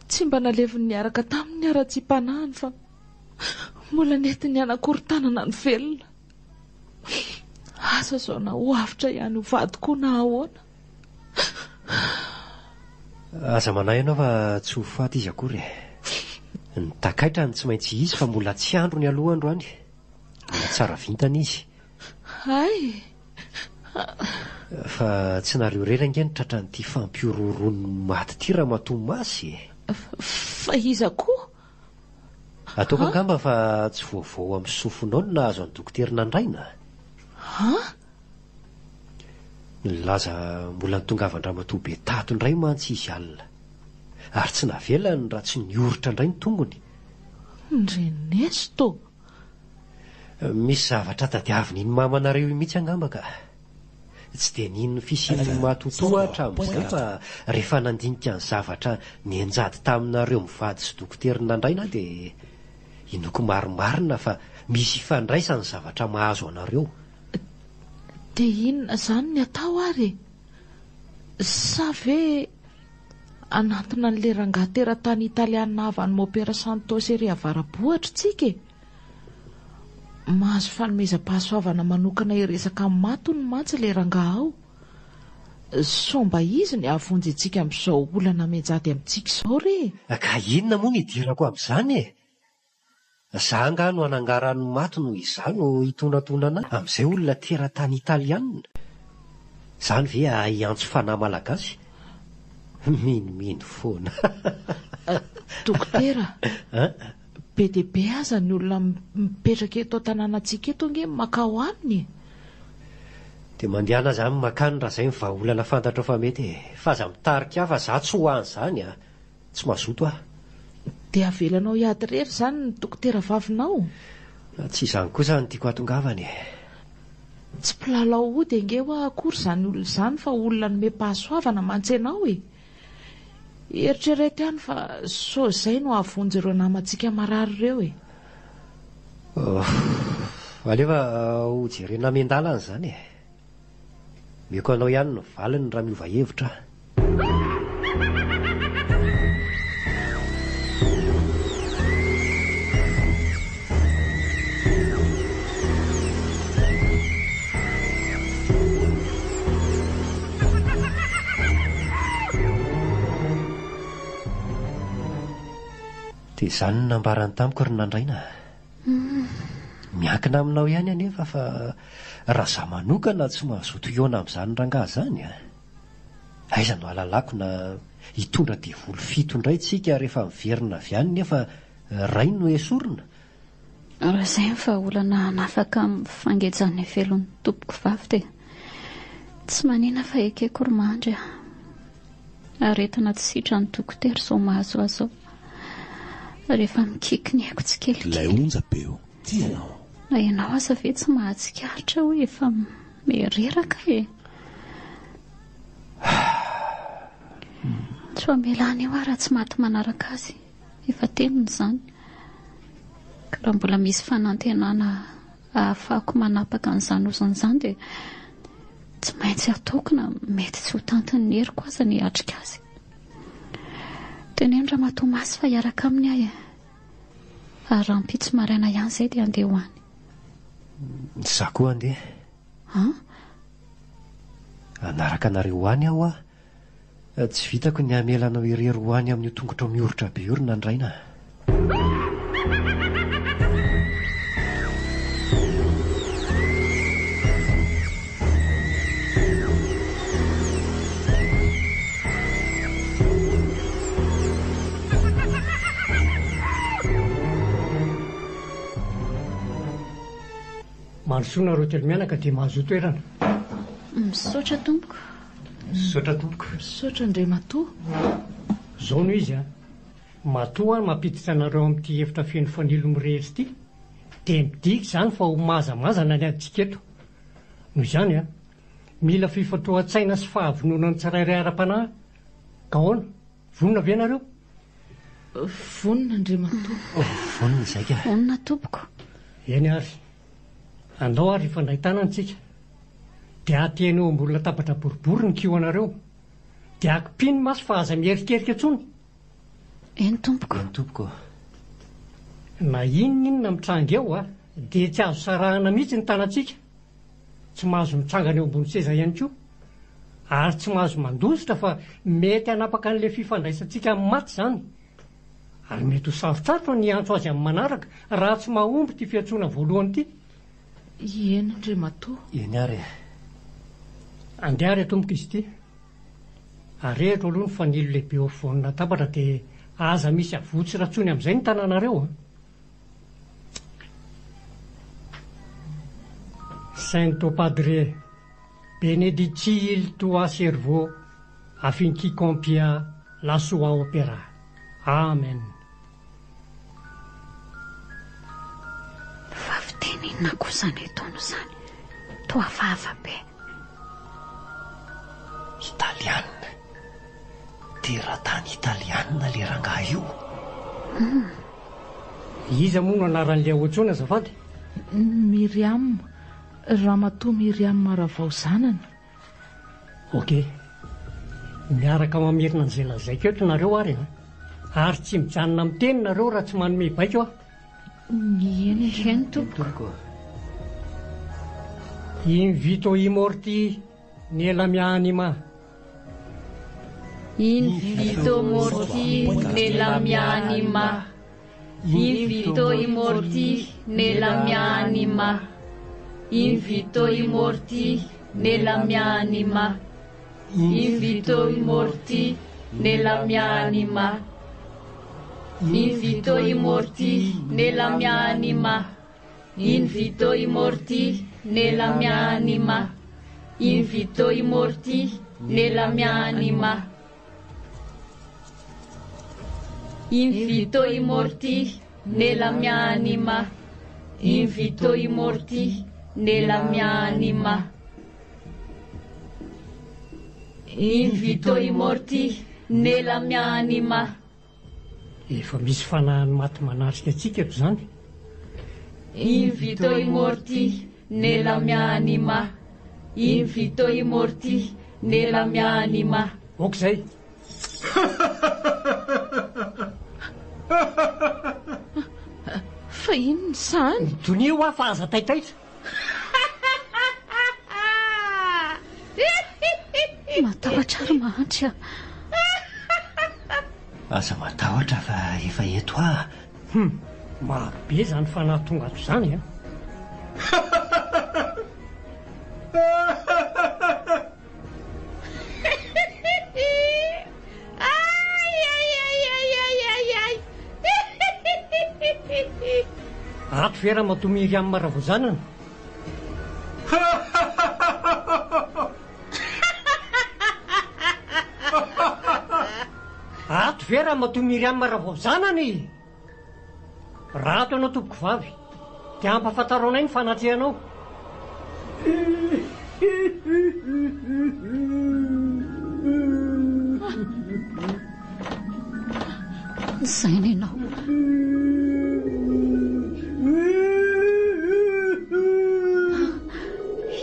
Speaker 5: Tsy mba naleviny niaraka tamin'ny ara-tsim-panahiny fa mbola nentiny anakorontanana ny velona. Asa zao na hoavitra ihany ho vadiko na ahoana.
Speaker 3: Aza manahy ianao fa tsy ho faty izy akory. Ny takaitra ny tsy maintsy izy fa mbola tsy andro ny aloha androany. Mbola tsara vintana izy.
Speaker 5: Ay.
Speaker 3: Fa tsy nareo rera nge nitratra n'ity fampiororony maty ty raha matoa masy.
Speaker 5: Fa iza koa?
Speaker 3: Ataoko angamba fa tsy voavao amin'ny sofonao no nahazo any dokotera nandraina. Nilaza mbola nitongavandramatoa be tato indray mantsy izy alina. Ary tsy navelany raha tsy nioritra indray ny tongony.
Speaker 5: Ndrenesto.
Speaker 3: Misy zavatra tadiaviny iny mamanareo mihitsy angamba ka. Tsy dia nino fisian'ny matotoa hatramin'izay fa rehefa nandinika ny zavatra nianjady taminareo mivady sy dokotera nandraina dia inoko marimarina fa misy ifandraisany zavatra mahazo anareo.
Speaker 5: Dia inona izany ny atao ary? Sa ve anatona n'le rangahy teratany italiana avy any Mopera Santos ery avarabohatra tsika e? Mahazo fanomezam-pahasoavana manokana iresaka matony mantsy le rangahy ao. Somba izy ny avonjy antsika amin'izao olana menjady amintsika izao re.
Speaker 3: Ka inona moa ny idirako amin'izany e? Za nga no anangarany maty no izany no hitondratondrana amin'izay olona teratany italiana. Zany ve hiantso fanahy malagasy? Minomino foana.
Speaker 5: Dokotera, be dia be aza ny olona mipetraka eto an-tanànantsika eto nge makao aminy.
Speaker 3: dia mandehana zany makany raha izay mivahaolana fantatra fa mety fa aza mitarika fa za tsy ho any izany tsy mazoto aho.
Speaker 5: Dia avelanao hiady rery izany ny dokotera vavinao?
Speaker 3: Tsy izany kosa ny tiako hatongavany.
Speaker 5: Tsy mpilalao ody ange hoa akory izany olona izany fa olona nome-pahasoavana mantsenao e. Eritrereto ihany fa so izay no ahavonjy ireo namantsika marary ireo e.
Speaker 3: Alefa ho jerena ame-dalana izany e. Meko anao ihany no valiny raha miova hevitra. Dia izany nambarany tamiko ry nandraina. Miankina aminao ihany anefa fa raha za manokana tsy mazoto hiona amin'izany rangahy izany aiza no alalako na hitondra devoly 7 indray tsika rehefa miverina avy any nefa ray no esorina.
Speaker 4: Raha izay fa olana nafaka mifangejany velon'ny tompoko vavy dia tsy manina fa ekeko ry mandry aretina tsy sitra ny dokotera sao mahazo azo rehefa mikiky ny haiko tsy kelikely.
Speaker 2: Ilay onja beo tianao.
Speaker 4: Ianao aza ve tsy mahatsikaritra hoe efa mereraka e. Tsy amelany eo raha tsy maty manaraka azy efa tenony izany. Ka raha mbola misy fanantenana ahafahako manapaka an'izany ozan'izany dia tsy maintsy ataoko na mety tsy ho tantin'ny heriko aza ny atrika azy. Teneno Ramatoamasy fa hiaraka aminy ahy ary raha mpitso maraina ihany izay dia andeha ho any.
Speaker 3: Za koa andeha. Anaraka anareo ho any aho tsy vitako ny hamelanao irery ho any amin'ny tongotra mioritra be io ry nandraina.
Speaker 9: Mandrosoana reo telo mianaka dia mahazo toerana.
Speaker 4: Misaotra tompoko.
Speaker 3: Misaotra tompoko.
Speaker 5: Misaotra indray matoa.
Speaker 9: Zao no izy matoa mampiditra anareo amin'ity efitra feno fanilo mirehetra ity dia midika izany fa ho mazamazana ny aditsika eto. Noho izany mila fifatohan-tsaina sy fahavonona ny tsirairay ara-panahy. Ka ahoana? Vonona ve nareo?
Speaker 5: Vonona indray matoa.
Speaker 3: Vonona izay ka.
Speaker 4: Vonona tompoko.
Speaker 9: Eny ary. Andao ary ifandray tanana tsika. Dia ateno mbola tabatra boribory ny kio anareo. Dia akipiny maso fa aza mierikerika intsony.
Speaker 4: Eny tompoko.
Speaker 3: Eny tompoko.
Speaker 9: Na inona mitranga eo dia tsy azo sarahana mihitsy ny tanantsika. Tsy mahazo mitsangana eo ambony seza ihany koa. Ary tsy mahazo mandositra fa mety hanapaka an'ilay fifandraisantsika amin'ny maty izany. Ary mety ho sarotsarotra ny antso azy amin'ny manaraka raha tsy mahomby ity fiantsoana voalohany ity.
Speaker 5: Eny indray matoa.
Speaker 3: Eny ary.
Speaker 9: Andeha ary tompoko izy ity. Arehitra aloha ny fanilo lehibe eo afovoan'ny latabatra dia aza misy avotsy ratsony amin'izay ny tananareo. Saint Padre benedici il tuo servo affinché compia la sua opera. Amen.
Speaker 4: Inona kosa ny ataony izany? Toa vava be.
Speaker 3: Italiana. Teratany italiana le rangahy io.
Speaker 9: Iza moa no anaran'ilay ahoantsona azafady?
Speaker 5: Miriam. Ramatoa Miriam Maravao zanany.
Speaker 9: Okey. Miaraka mamerina an'izay lazaiko eto nareo ary ary tsy mijanona amin'ny teny nareo raha tsy manome baiko aho.
Speaker 4: Eny tompoko.
Speaker 9: Invito i morti nella mia anima.
Speaker 4: Invito morti nella mia anima. Invito i morti nella mia anima. Invito i morti nella mia anima. Invito i morti nella mia anima. Invito i morti nella mia anima. Invito i morti nella mia anima. invito i morti nella mia anima. Invito i morti nella mia anima. Invito i morti nella mia anima. Invito i morti nella mia anima.
Speaker 9: Efa misy fanahany maty manarika antsika ko zany.
Speaker 4: Invito i morti nella mia anima. Invito i morti nella mia anima.
Speaker 9: Okzay.
Speaker 5: Fa inona izany?
Speaker 9: Donio aho fa aza taitaitra.
Speaker 4: Matahotra ary mahantra.
Speaker 3: Aza matahotra fa efa eto ah.
Speaker 9: Marobe zany fanahy tonga ato zany a. Ato vera matomiry amin'ny maravozanana. Ato vera matomiry amin'ny maravozanany. Rato ianao tompoko vavy, dia ampahafantarao anay ny fanatrehanao.
Speaker 4: Izay ny ianao.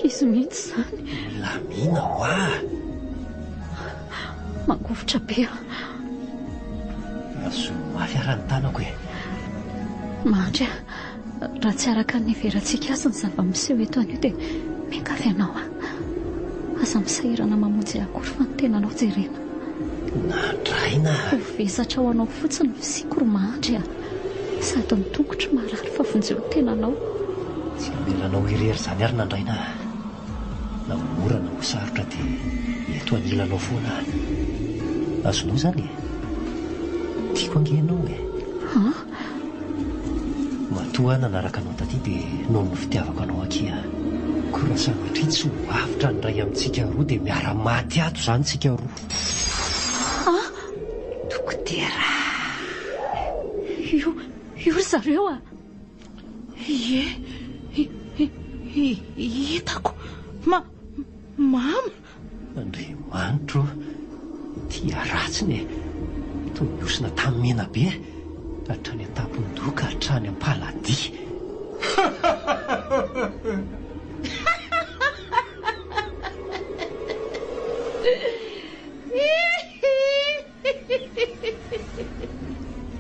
Speaker 4: Izy mihitsy izany.
Speaker 3: Milamina ho ah.
Speaker 4: Mangovotra be aho.
Speaker 3: Azo mafy arany tanako e.
Speaker 4: Mandry, raha tsy araka ny verantsika azy ny zava-miseho eto anio dia miankavy ianao a. Aza misahirana mamonjy akory fa ny tenanao jerena.
Speaker 3: Nandraina.
Speaker 4: Ho vesatra ho anao fotsiny fisikoro Mandry a. Sady ny tongotro marary fa vonjeo ny tenanao.
Speaker 3: Tsy melanao irery zany ary nandraina. Na mora na ho sarotra dia eto anilanao foana. Azonao zany e. Tiako angenao e. Matoa nanaraka anao taty dia noho ny fitiavako anao aky a. Koa sanatria tsy ho avitra ny ray amintsika roa dia miara-maty ato zany tsika roa.
Speaker 4: Dokotera. Io zareo a.
Speaker 5: Hitako. Mama.
Speaker 3: Andriamanitro, tia ratsiny e. Toy miosina tamin'ny mena be. Hatrany an-tampon-doka hatrany am-paladia.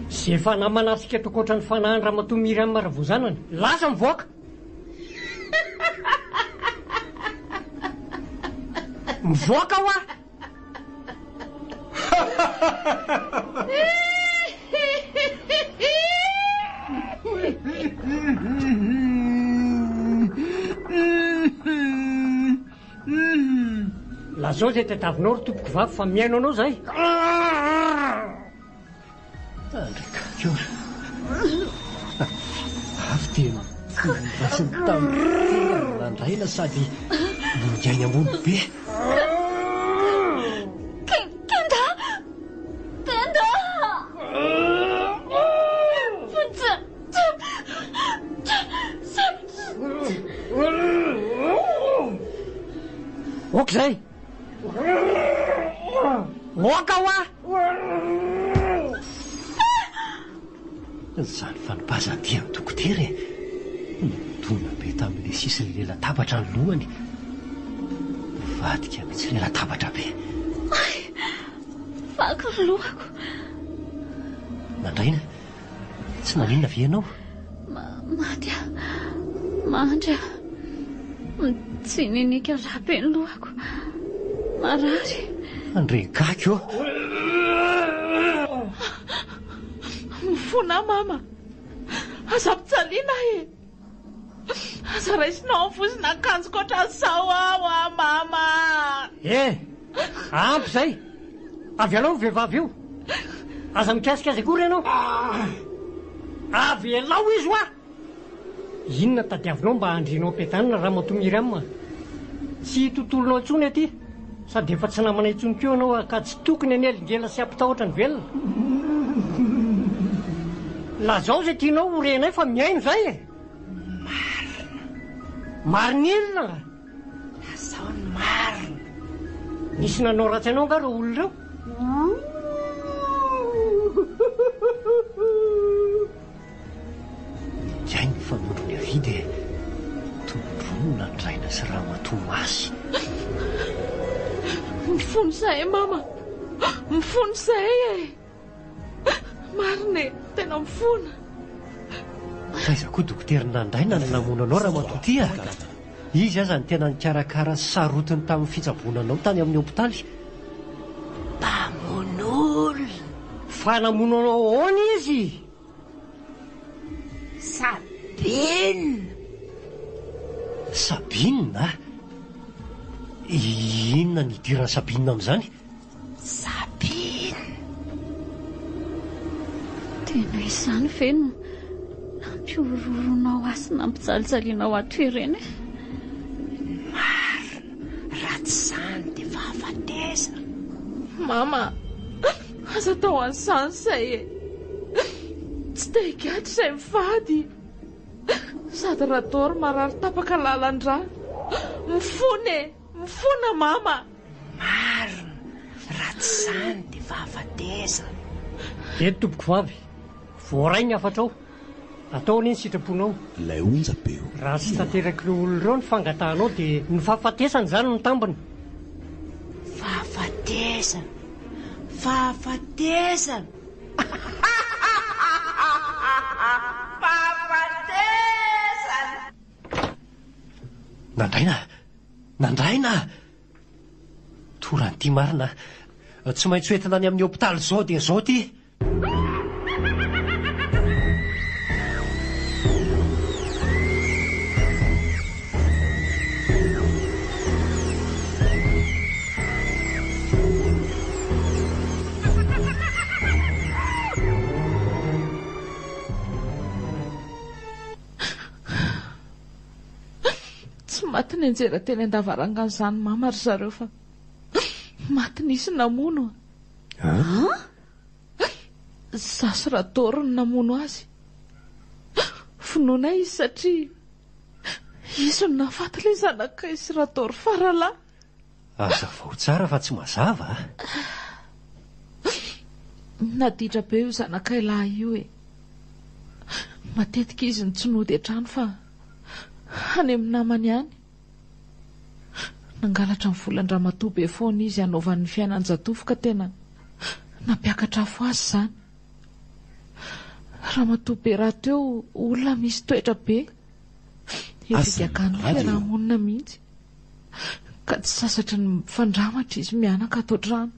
Speaker 9: Zay fanahy manatsika toko ohatran'ny fanahany raha matomiry amin'ny maravozanany. Lasa mivoaka. Mivoaka ho ah. Lazao zay tatavinao ry tompoko vavy fa miaino anao zay.
Speaker 3: Andrikakio. Avy dia rasiny tamin'ny nandraina sady ningainy ambony be.
Speaker 4: Kenda!
Speaker 9: Okzay. Moaka ho ah.
Speaker 3: Zany fanopazandia amin'ny dokotera e. Nidona be tamin'ilay sisin'ilay latabatra ny lohany. Vadika mihitsy ilay latabatra be.
Speaker 4: Vaky ny lohako.
Speaker 3: Nandraina, tsy naninona ve ianao?
Speaker 4: Mandry, tsy ninika rabe ny lohako. Marary.
Speaker 3: Andregaka eo.
Speaker 5: Mifona mama. Aza pitsaliana e. Aza raisinao amin'ny fosina akanjoko ohatran'izao aho a mama.
Speaker 9: Ampy zay. Avy alao vehivavy io. Aza mikasika azy akory ianao. Avy alao izy ho ah. Inona tadiavinao mba handrinao ampiadanina raha matomiry amina? tsy tontolonao intsony aty sady efa tsy namana intsony keo ianao ka tsy tokony any alingela sy ampitahotra ny velona lazao zay tianao horenay fa miaino zay e marina inona
Speaker 8: lazao ny marina
Speaker 9: nisy nanao ratsy anao nga reo olo reo
Speaker 3: iainy fanondro ny avidy e tondrona ny raina sy raha matomasy
Speaker 5: mifony zay mama mifony zay e marina e tena mifona
Speaker 3: aiza koa dokoterina andraina ny namona anao raha matotya izy aza ny tena nikarakara sarotiny tamin'ny fitsaboananao tany amin'ny hopitaly
Speaker 8: mpamon'olona
Speaker 9: fa namonanao ahoana izy
Speaker 3: Sabinina inona ny idirany Sabinina amin'izany
Speaker 8: Sabina
Speaker 4: tena izany ve no nampiororonao asy nampijalijalinao atoereny
Speaker 8: marina ratsy zany dia fahafatesa
Speaker 5: mama aza tao an'izany zay e tsy te higatry izay mivady sady radory marary tapaka lalandra mifona mama
Speaker 8: marina ratsy zany dia fahafatesa
Speaker 9: eto tompoko vavy voaray ny afatra ao ataony iny sitraponao
Speaker 2: ilay onjapeo
Speaker 9: raha sy tanterak'ireo olo ireo ny fangatahanao dia ny fahafatesany zany ny tambany
Speaker 8: fahafatesana
Speaker 3: nandraina toranyity marina tsy maintsy hoentina any amin'ny hopitaly zao dia zao ty
Speaker 5: maty ny anjera teny an-davarangana izany mama ry zareo fa maty nisy namono zasy radory ny namono azy finoana izy satria izy no nafaty ilay zanaka izy radory faralahy
Speaker 3: aza vao tsara fa tsy mazava
Speaker 5: naditra be io zanaka ilahy io e matetika izy ny tsinody hatrany fa any amin'ny namany any nangalatra ny volan-dramatoa be foana izy hanaovan'ny fiainan-jatovo ka tena nampiakatra fo azy zany ramatoa be raha teo olona misy toetra be efikakany fiarahamonina mihitsy ka tsy sasatra ny fandramatra izy mianaka ato an-trano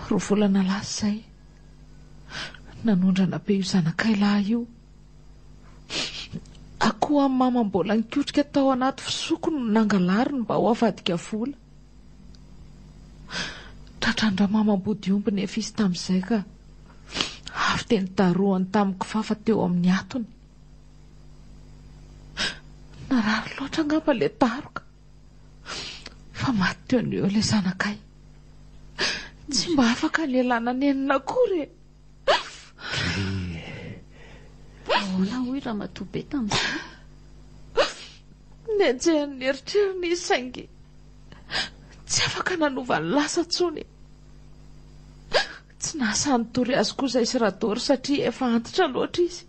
Speaker 5: roa volana lasa zay nanondrana be io zanaka ilahy io akoho amin'ny mama mbola nikotrika tao anaty fisoko no nangalariny mba ho avadika vola tratrandra mama mbodiombony efa izy tamin'izay ka avy teny daroany tamin'ny kifafa teo amin'ny atony narary loatra angamba le daroka fa maty teo ny eo ilay zanakay tsy mba afaka ny elana ny enina akory
Speaker 4: ahoana hoy raha matoa be tamin'izay
Speaker 5: ny anjehan'ny eritreriny izy saingy tsy afaka nanovany lasa tsony tsy nasany tory azy koa izay sy radory satria efa antitra loatra izy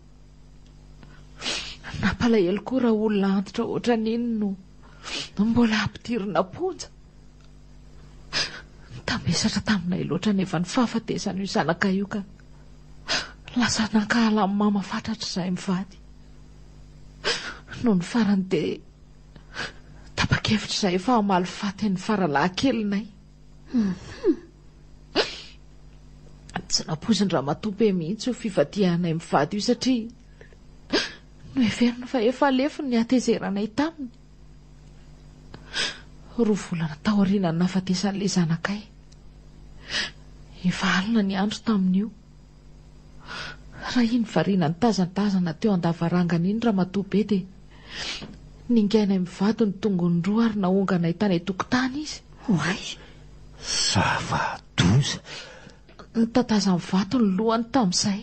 Speaker 5: nampalahelo koa raha olona antitra ohatra n'iny no mbola ampidirina ponja tambesatra taminay loatra nefa ny fahafatesana io zanaka io ka lasa nankahala amin'ny mama fatratra izay mivady noho ny farany dia tapa-kevitra izay efa hamaly faty ny faralahy kelinay tsy nampoziny ramatoa be mihitsy ho fivadihanay mivady io satria no heveriny fa efa alefiny ny atezeranay taminy roa volana taoriana ny nafatesan'ilay zanakay efa alina ny andro tamin'io raha iny variana ny tazantazana teo an-davarangana iny ramatoa be dia ningaina mivady ny tongony roa ary naongana hitany tokotany izy.
Speaker 1: Oay,
Speaker 3: zava-doza.
Speaker 5: Nitataza mivato ny lohany tamin'izay.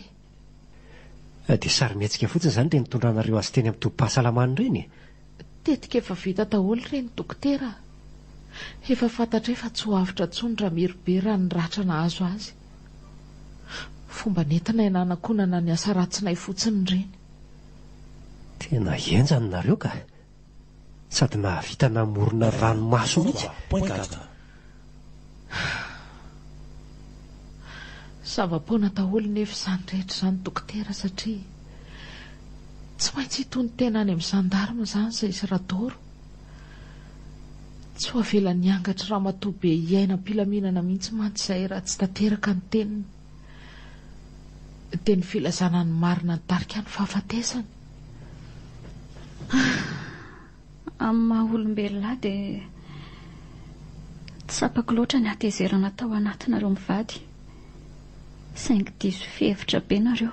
Speaker 3: Dia sarymihetsika fotsiny izany reny tondranareo azy teny amin'ny tobi-pahasalamany reny.
Speaker 5: Tetika efa vita daholo reny dokotera. Efa fantatra efa tsy ho avitra intsony raha mirobe raha ny ratra nahazo azy. Fomba nentina iananakonana ny asa ratsinay fotsiny reny.
Speaker 3: Tena enjany nareo ka. Sady nahavita namorona ranomaso mihitsy.
Speaker 5: Zava-poana daholo nefa izany rehetra izany dokotera satria tsy maintsy hitony tena any amin'ny zandarima izany izay isy radoro. Tsy ho avelan'ny angatra raha matoa be iaina am-pilaminana mihitsy mantsy izay raha tsy tanteraka ny teniny. Teny filazana ny marina ny tarika ny fahafatesany.
Speaker 4: Amin'ny maha-olombelona dia tsapako loatra ny hatezerana tao anatinareo mivady. Saingy diso fihevitra be nareo.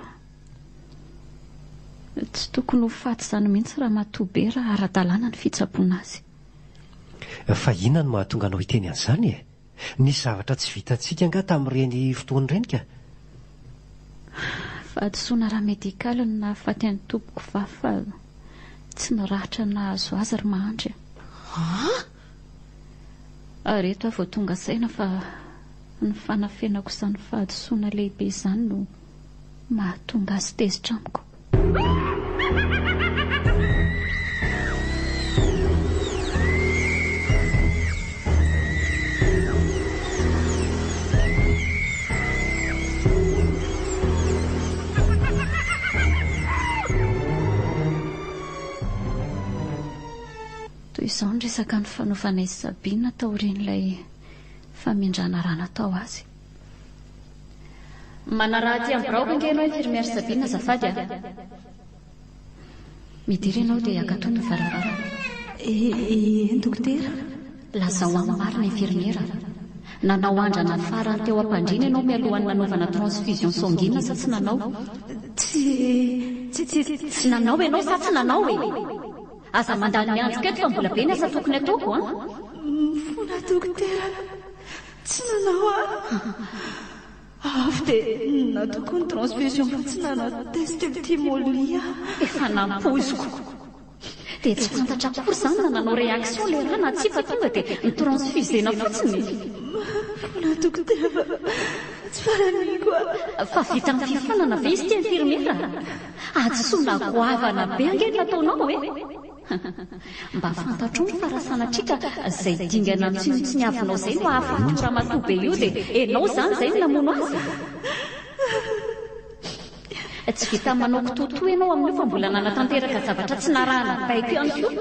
Speaker 4: Tsy tokony ho faty izany mihitsy raha matoa be raha ara-dalàna ny fitsaboana azy.
Speaker 3: Fa inona no mahatonga anao hiteny an'izany e? Nisy zavatra tsy vitantsika anga tamin'ireny fotoany ireny ka?
Speaker 4: Fahadisoana raha medikaly no nahafaty an'ny tompoko vavy fa tsy nirahatra nahazo azy ary mahandry. Ary eto avao tonga saina fa ny fanafenako izany fahadisoana lehibe izany no mahatonga azy tezitra amiko. Toy izao ny resaka ny fanaovana izy Sabina taorian'ilay famindrana rana tao azy. Manaraha ty amin'ny braoko ange ianao infirmière Sabina azafady a. Midiry ianao dia akatoy ny varavarana.
Speaker 1: Dokotera,
Speaker 4: lazao amin'ny marina infirmiera. Nanao andrana farany teo am-pandriana ianao mialohan'ny nanaovana transfusion sanguine sa tsy nanao? Tsy nanao ianao sa tsy nanao e? Aza mandany mianjika eto fa mbola be ny asa tokony ataoko a.
Speaker 1: Mifona dokotera, tsy nanao avy dia nataoko ny transfusion fa tsy nanao test pneumonia.
Speaker 4: Efa nampoziko. Dia tsy fantatra akory izany na nanao réaction le raha na tsy fa tonga dia nitransfusena fotsiny.
Speaker 1: Mifona dokotera, tsy faraniko a.
Speaker 4: Fa vita ny fifanana ve izy ty infirmiera? Ajosoana goavana be ange nataonao e. Mba fantatro ny farasanatrika izay dingana mitsinotsiniavinao izay no ahafaty raha matoa be io dia enao izany izay no namono azy. Tsy vita manao kitotoa ianao amin'io fa mbola nanatanteraka zavatra tsy narahana baiko ihany koa.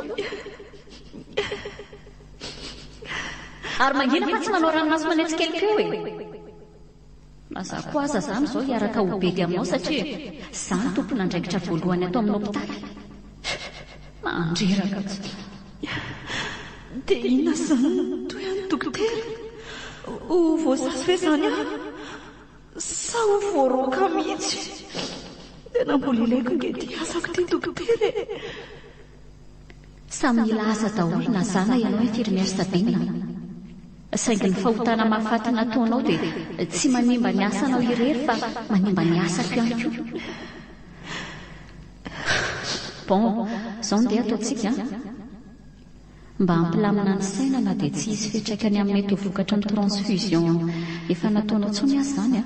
Speaker 4: Ary mangina fa tsy nanao ranomasy manetsikely e. Mazako aza izany izao hiaraka ho bedy aminao satria izany tompona andraikitra voalohany atao amin'ny hopitaly. Mandreraka tsy.
Speaker 1: Dia inona izany toy any dokotera? Ho voasasy ve izany aho? Sa ho voaroaka mihitsy? Tena mbola ilaiko nge ty asako ty dokotera e.
Speaker 4: Samy mila asa daholo na zana ianao infirmière Sabina. Saingy ny fahotana mahafaty nataonao dia tsy manimba ny asanao irery fa manimba ny asako ihany koa. Bon, izao ndeha ataontsika. Mba hampilamina ny saina na dia tsy hisy fiantraikany amin'ny mety ho vokatra ny transfusion efa nataonao tsony azy izany a.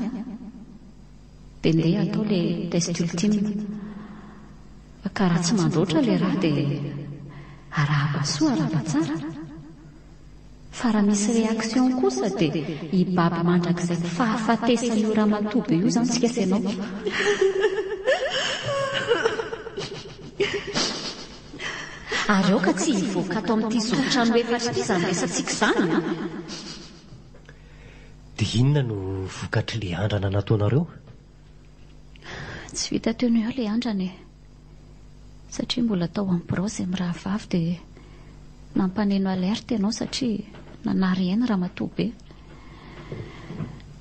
Speaker 4: Dia ndeha atao ilay test ultime. Ka raha tsy mandroatra ilay raha dia arahaba soa arahaba tsara. Fa raha misy réaction kosa dia hibaby mandrakizay fahafatesany io raha matoa be io izany tsika sainao. Ary ao ka tsy hivoaka atao amin'ity zovitrano efatra ity izany resantsika izany a.
Speaker 3: Dia inona no vokatry le andrana nataonareo?
Speaker 4: Tsy vita teo eo ilay andrana e. Satria mbola tao amin'ny braozy amin'ny raha vavy dia nampaneno alerte ianao satria nanary aina raha matoa be.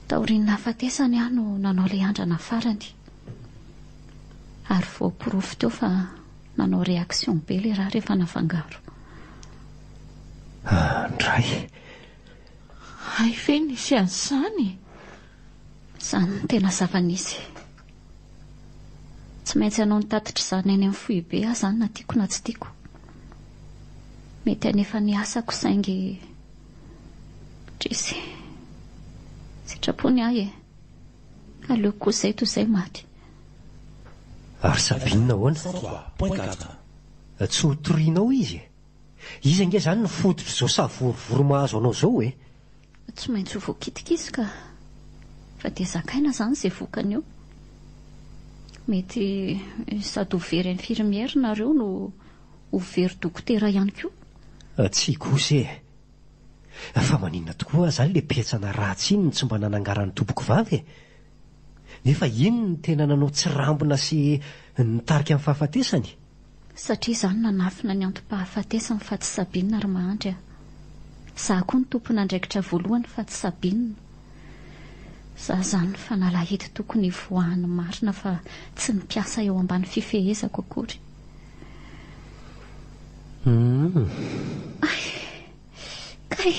Speaker 4: Taorian'ny nahafatesany aho no nanao ilay andrana farany. Ary voaporofo teo fa nanao réaction be le raha rehefa nafangaro.
Speaker 3: Andray
Speaker 5: ay ve nisy an'izany?
Speaker 4: Izany no tena zava-nisy. Tsy maintsy anao nitatitra izany eny amin'ny foibe aho izany na tiako na tsy tiako. Mety anefa ny asako saingy trisy sitrapony ahy aleoko koa izay toy izay maty.
Speaker 3: Ary Sabina ahoana? Tsy ho torianao izy. Izy ange izany ny fototry izao savorovory mahazo anao izao e?
Speaker 4: Tsy maintsy ho voakitikisika fa dia zakaina izany izay vokany eo. Mety sady ho very infirmière nareo no ho very dokotera ihany koa.
Speaker 3: Tsy kosa e. Fa maninona tokoa izany le petsana ratsy iny tsy mba nanangarany tompoko vavy e. Nefa iny ny tena nanao tsy rambona sy nitarika amin'ny fahafatesany.
Speaker 4: Satria izany nanafina ny antom-pahafatesany fa tsy Sabina ary mahandry aho. Izaho koa ny tompona andraikitra voalohany fa tsy Sabina. Izaho izany fa nalahety tokony voahany marina fa tsy nipiasa eo ambany fifehezako akory. Kay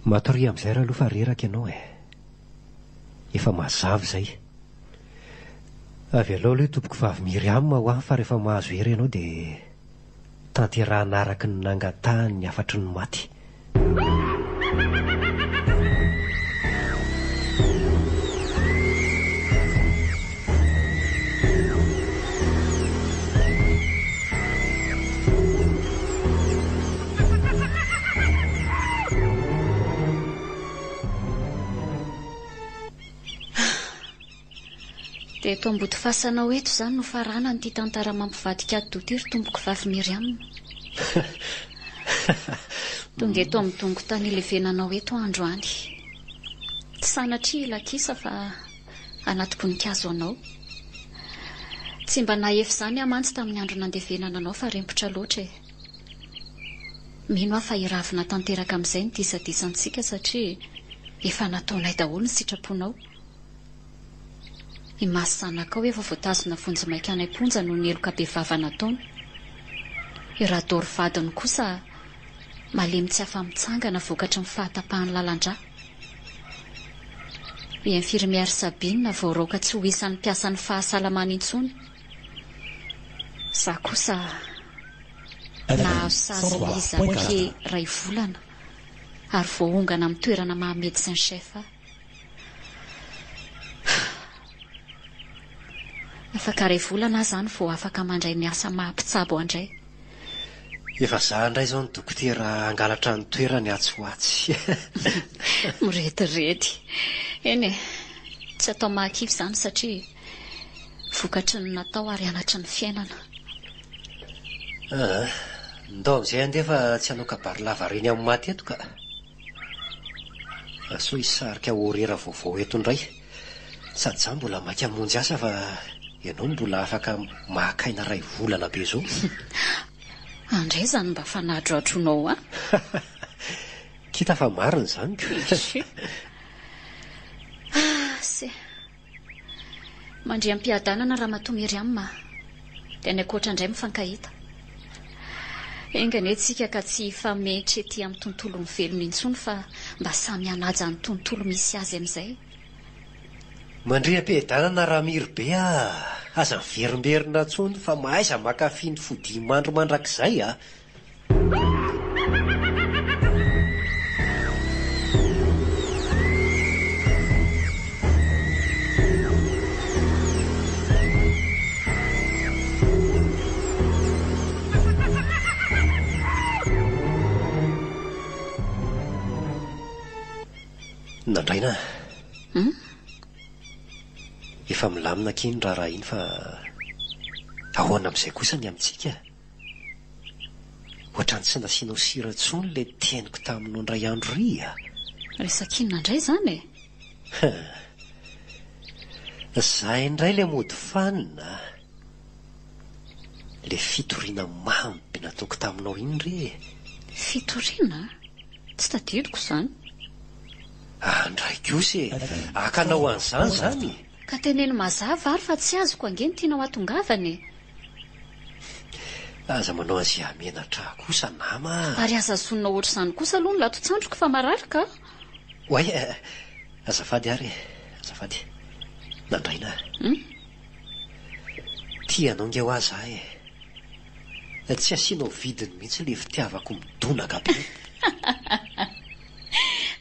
Speaker 3: Matory amin'izay raha aloha fa reraka ianao e. Efa mazava izay. Avy alao ilay tompoko vavy Miriam ho aho fa rehefa mahazo hery ianao dia tanterahana araka ny nangatahany ny afatry ny maty.
Speaker 4: Dia eto ambody fasanao eto izany no farana nyity tantara mampivadika ato dotiry tompoko vavy Miriam. Tonga eto amin'ny dongo tany ilevenanao eto androany. Tsy sanatria ilakisa fa anaty voninkazo anao. Tsy mba nahefa izany amantsy tamin'ny andro nandevenana anao fa rempotra loatra e. Mino aho fa iravina tanteraka amin'izay ny disadisantsika satria efa nataonay daholo ny sitraponao. I masy zanakao efa voatazona vonjy maika anay ponja noho ny eloka be vava nataony. I rahadory vadiny kosa malemy tsy afa-mitsangana vokatry ny fahatapahany lalandra. I infirmière Sabina voaraoka tsy ho isan'ny mpiasan'ny fahasalamana intsony. Za kosa nahazo sasy iza-ke ray volana ary voahongana amin'ny toerana maha-médecin chef. Afaka ray volana izany vao afaka mandray ny asa mahampitsabo andray.
Speaker 3: Efa za indray izao ny dokotera angalatra ny toerany atsy-hoatsy.
Speaker 4: Miretirety. Eny e, tsy atao mahakivy izany satria vokatry ny natao ary anatry ny fiainana.
Speaker 3: Ndao amin'izay andefa tsy hanao kabary lava reny amin'ny maty eto ka. Sao hisarika horera vaovao eto indray. Sady za mbola maika hamonjy asa fa ianao mbola afaka mahakaina ray volana be izao.
Speaker 4: Andray izany mba fanahidroadronao a.
Speaker 3: Kita fa marina izany ka.
Speaker 4: Se mandriam-piadanana raha matoa Miriam dia ny akoatra indray mifankahita. Engane tsika ka tsy hifametry ety amin'ny tontolo mivelona intsony fa mba samy hanaja ny tontolo misy azy amin'izay.
Speaker 3: Mandriam-piadanana raha miry be aza miverimberina intsony fa mahaiza makafy ny fody mandro mandrakizay a. Nandraina. Efa milamina kiny raha iny fa ahoana amin'izay kosa ny amintsika. Ohatrany tsy nasianao sira intsony le teniko taminao indray andro ry a.
Speaker 4: Resakinona indray izany e?
Speaker 3: Zahay indray le mody fanina. Le fitoriana mamy be nataoko taminao iny ry.
Speaker 4: Fitoriana? Tsy tadidiko izany.
Speaker 3: Andray kosa e, akanao an'izany izany.
Speaker 4: Ka teneno mazava ary fa tsy azoko ange ny tianao atongavany.
Speaker 3: aza manao azy amenatra kosa nama.
Speaker 4: Ary aza sonina ohatr'izany kosa aloha ny latotsandroko fa mararika.
Speaker 3: Oay, azafady ary, azafady. Nandraina. Tianao nge ho aza e. Tsy asianao vidiny mihitsy le fitiavako midonaka be.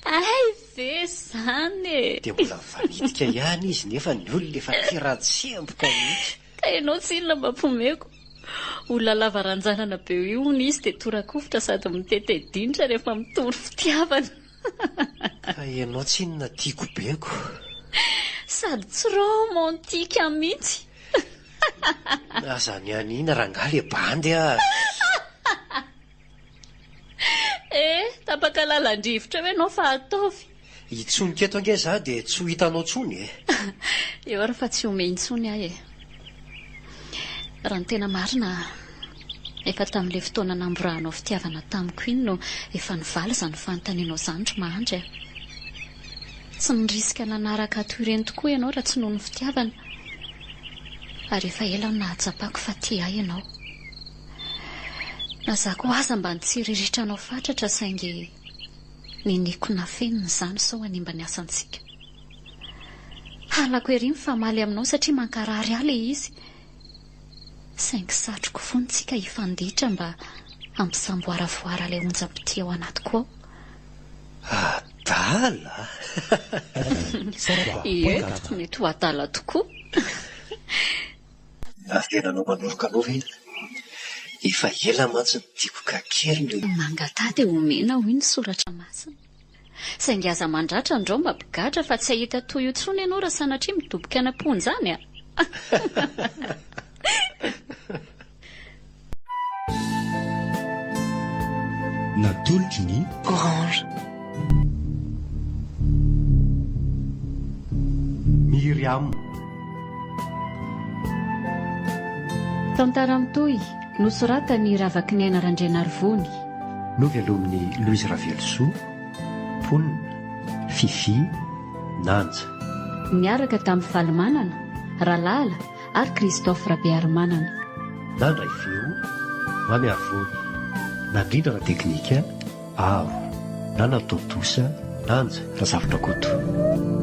Speaker 4: Ay ve zany e.
Speaker 3: Dia mbola valitika ihany izy nefa ny olona efa tiratsembika mihitsy.
Speaker 4: Ka ianao tsy inona mampomeko. Olona lava ranjanana be io hono izy dia torakovitra sady mitetedinitra rehefa mitory fitiavana.
Speaker 3: Ka ianao tsy inona tiako beko.
Speaker 4: Sady tsy romantika mihitsy.
Speaker 3: Aza ny anina rangaly e bandy azy.
Speaker 4: Tapaka lalandrivotra hoe nao fa ataovy.
Speaker 3: Itsonika eto ange za dia tsy ho hitanao tsony e.
Speaker 4: Eo ary fa tsy omeny intsony ahy e. Raha ny tena marina, efa tamin'ilay fotoana namborahanao fitiavana tamiko iny no efa nivaly izany fanontanianao zandry mahandry. Tsy nirisika nanaraka toy ireny tokoa ianao raha tsy noho ny fitiavana. Ary efa ela no nahatsapako fa tia ahy ianao. Nazako aza mba nitsiriritra-nao fatratra saingy niniko nafenina izany sao hanimba ny asantsika. Halako ery mifamaly aminao satria mankarary ahy ilay izy. Saingy satroko foana tsika hifanditra mba hampisamboaravoara ilay onjam-pity ao anatiko ao.
Speaker 3: Adala?
Speaker 4: Mety ho adala tokoa.
Speaker 3: Tena anao manoloka anao ve? Efa ela mantsy tiako kakely.
Speaker 4: Mangatady omena hoy ny soratra masina. Saingy aza mandratra andreo mampigatra fa tsy ahita toy io tsony ianao raha sanatria midoboka any am-ponjany a.
Speaker 2: Natolotry ny
Speaker 8: Orange.
Speaker 3: Miriam.
Speaker 4: Tantara mitohy nosoratany Ravaky ny Aina Randrenarivony.
Speaker 3: Novy alomin'ny Louise Ravelsoa, Ponina, Fifi, Nanja.
Speaker 4: Niaraka tamin'ny Valimanana, Ralala ary Christophe Rabearimanana.
Speaker 3: Nandray feo, mamy avony. Nandrindra teknika, avo. Nana Totosa, Nanja, Razafitra Koto.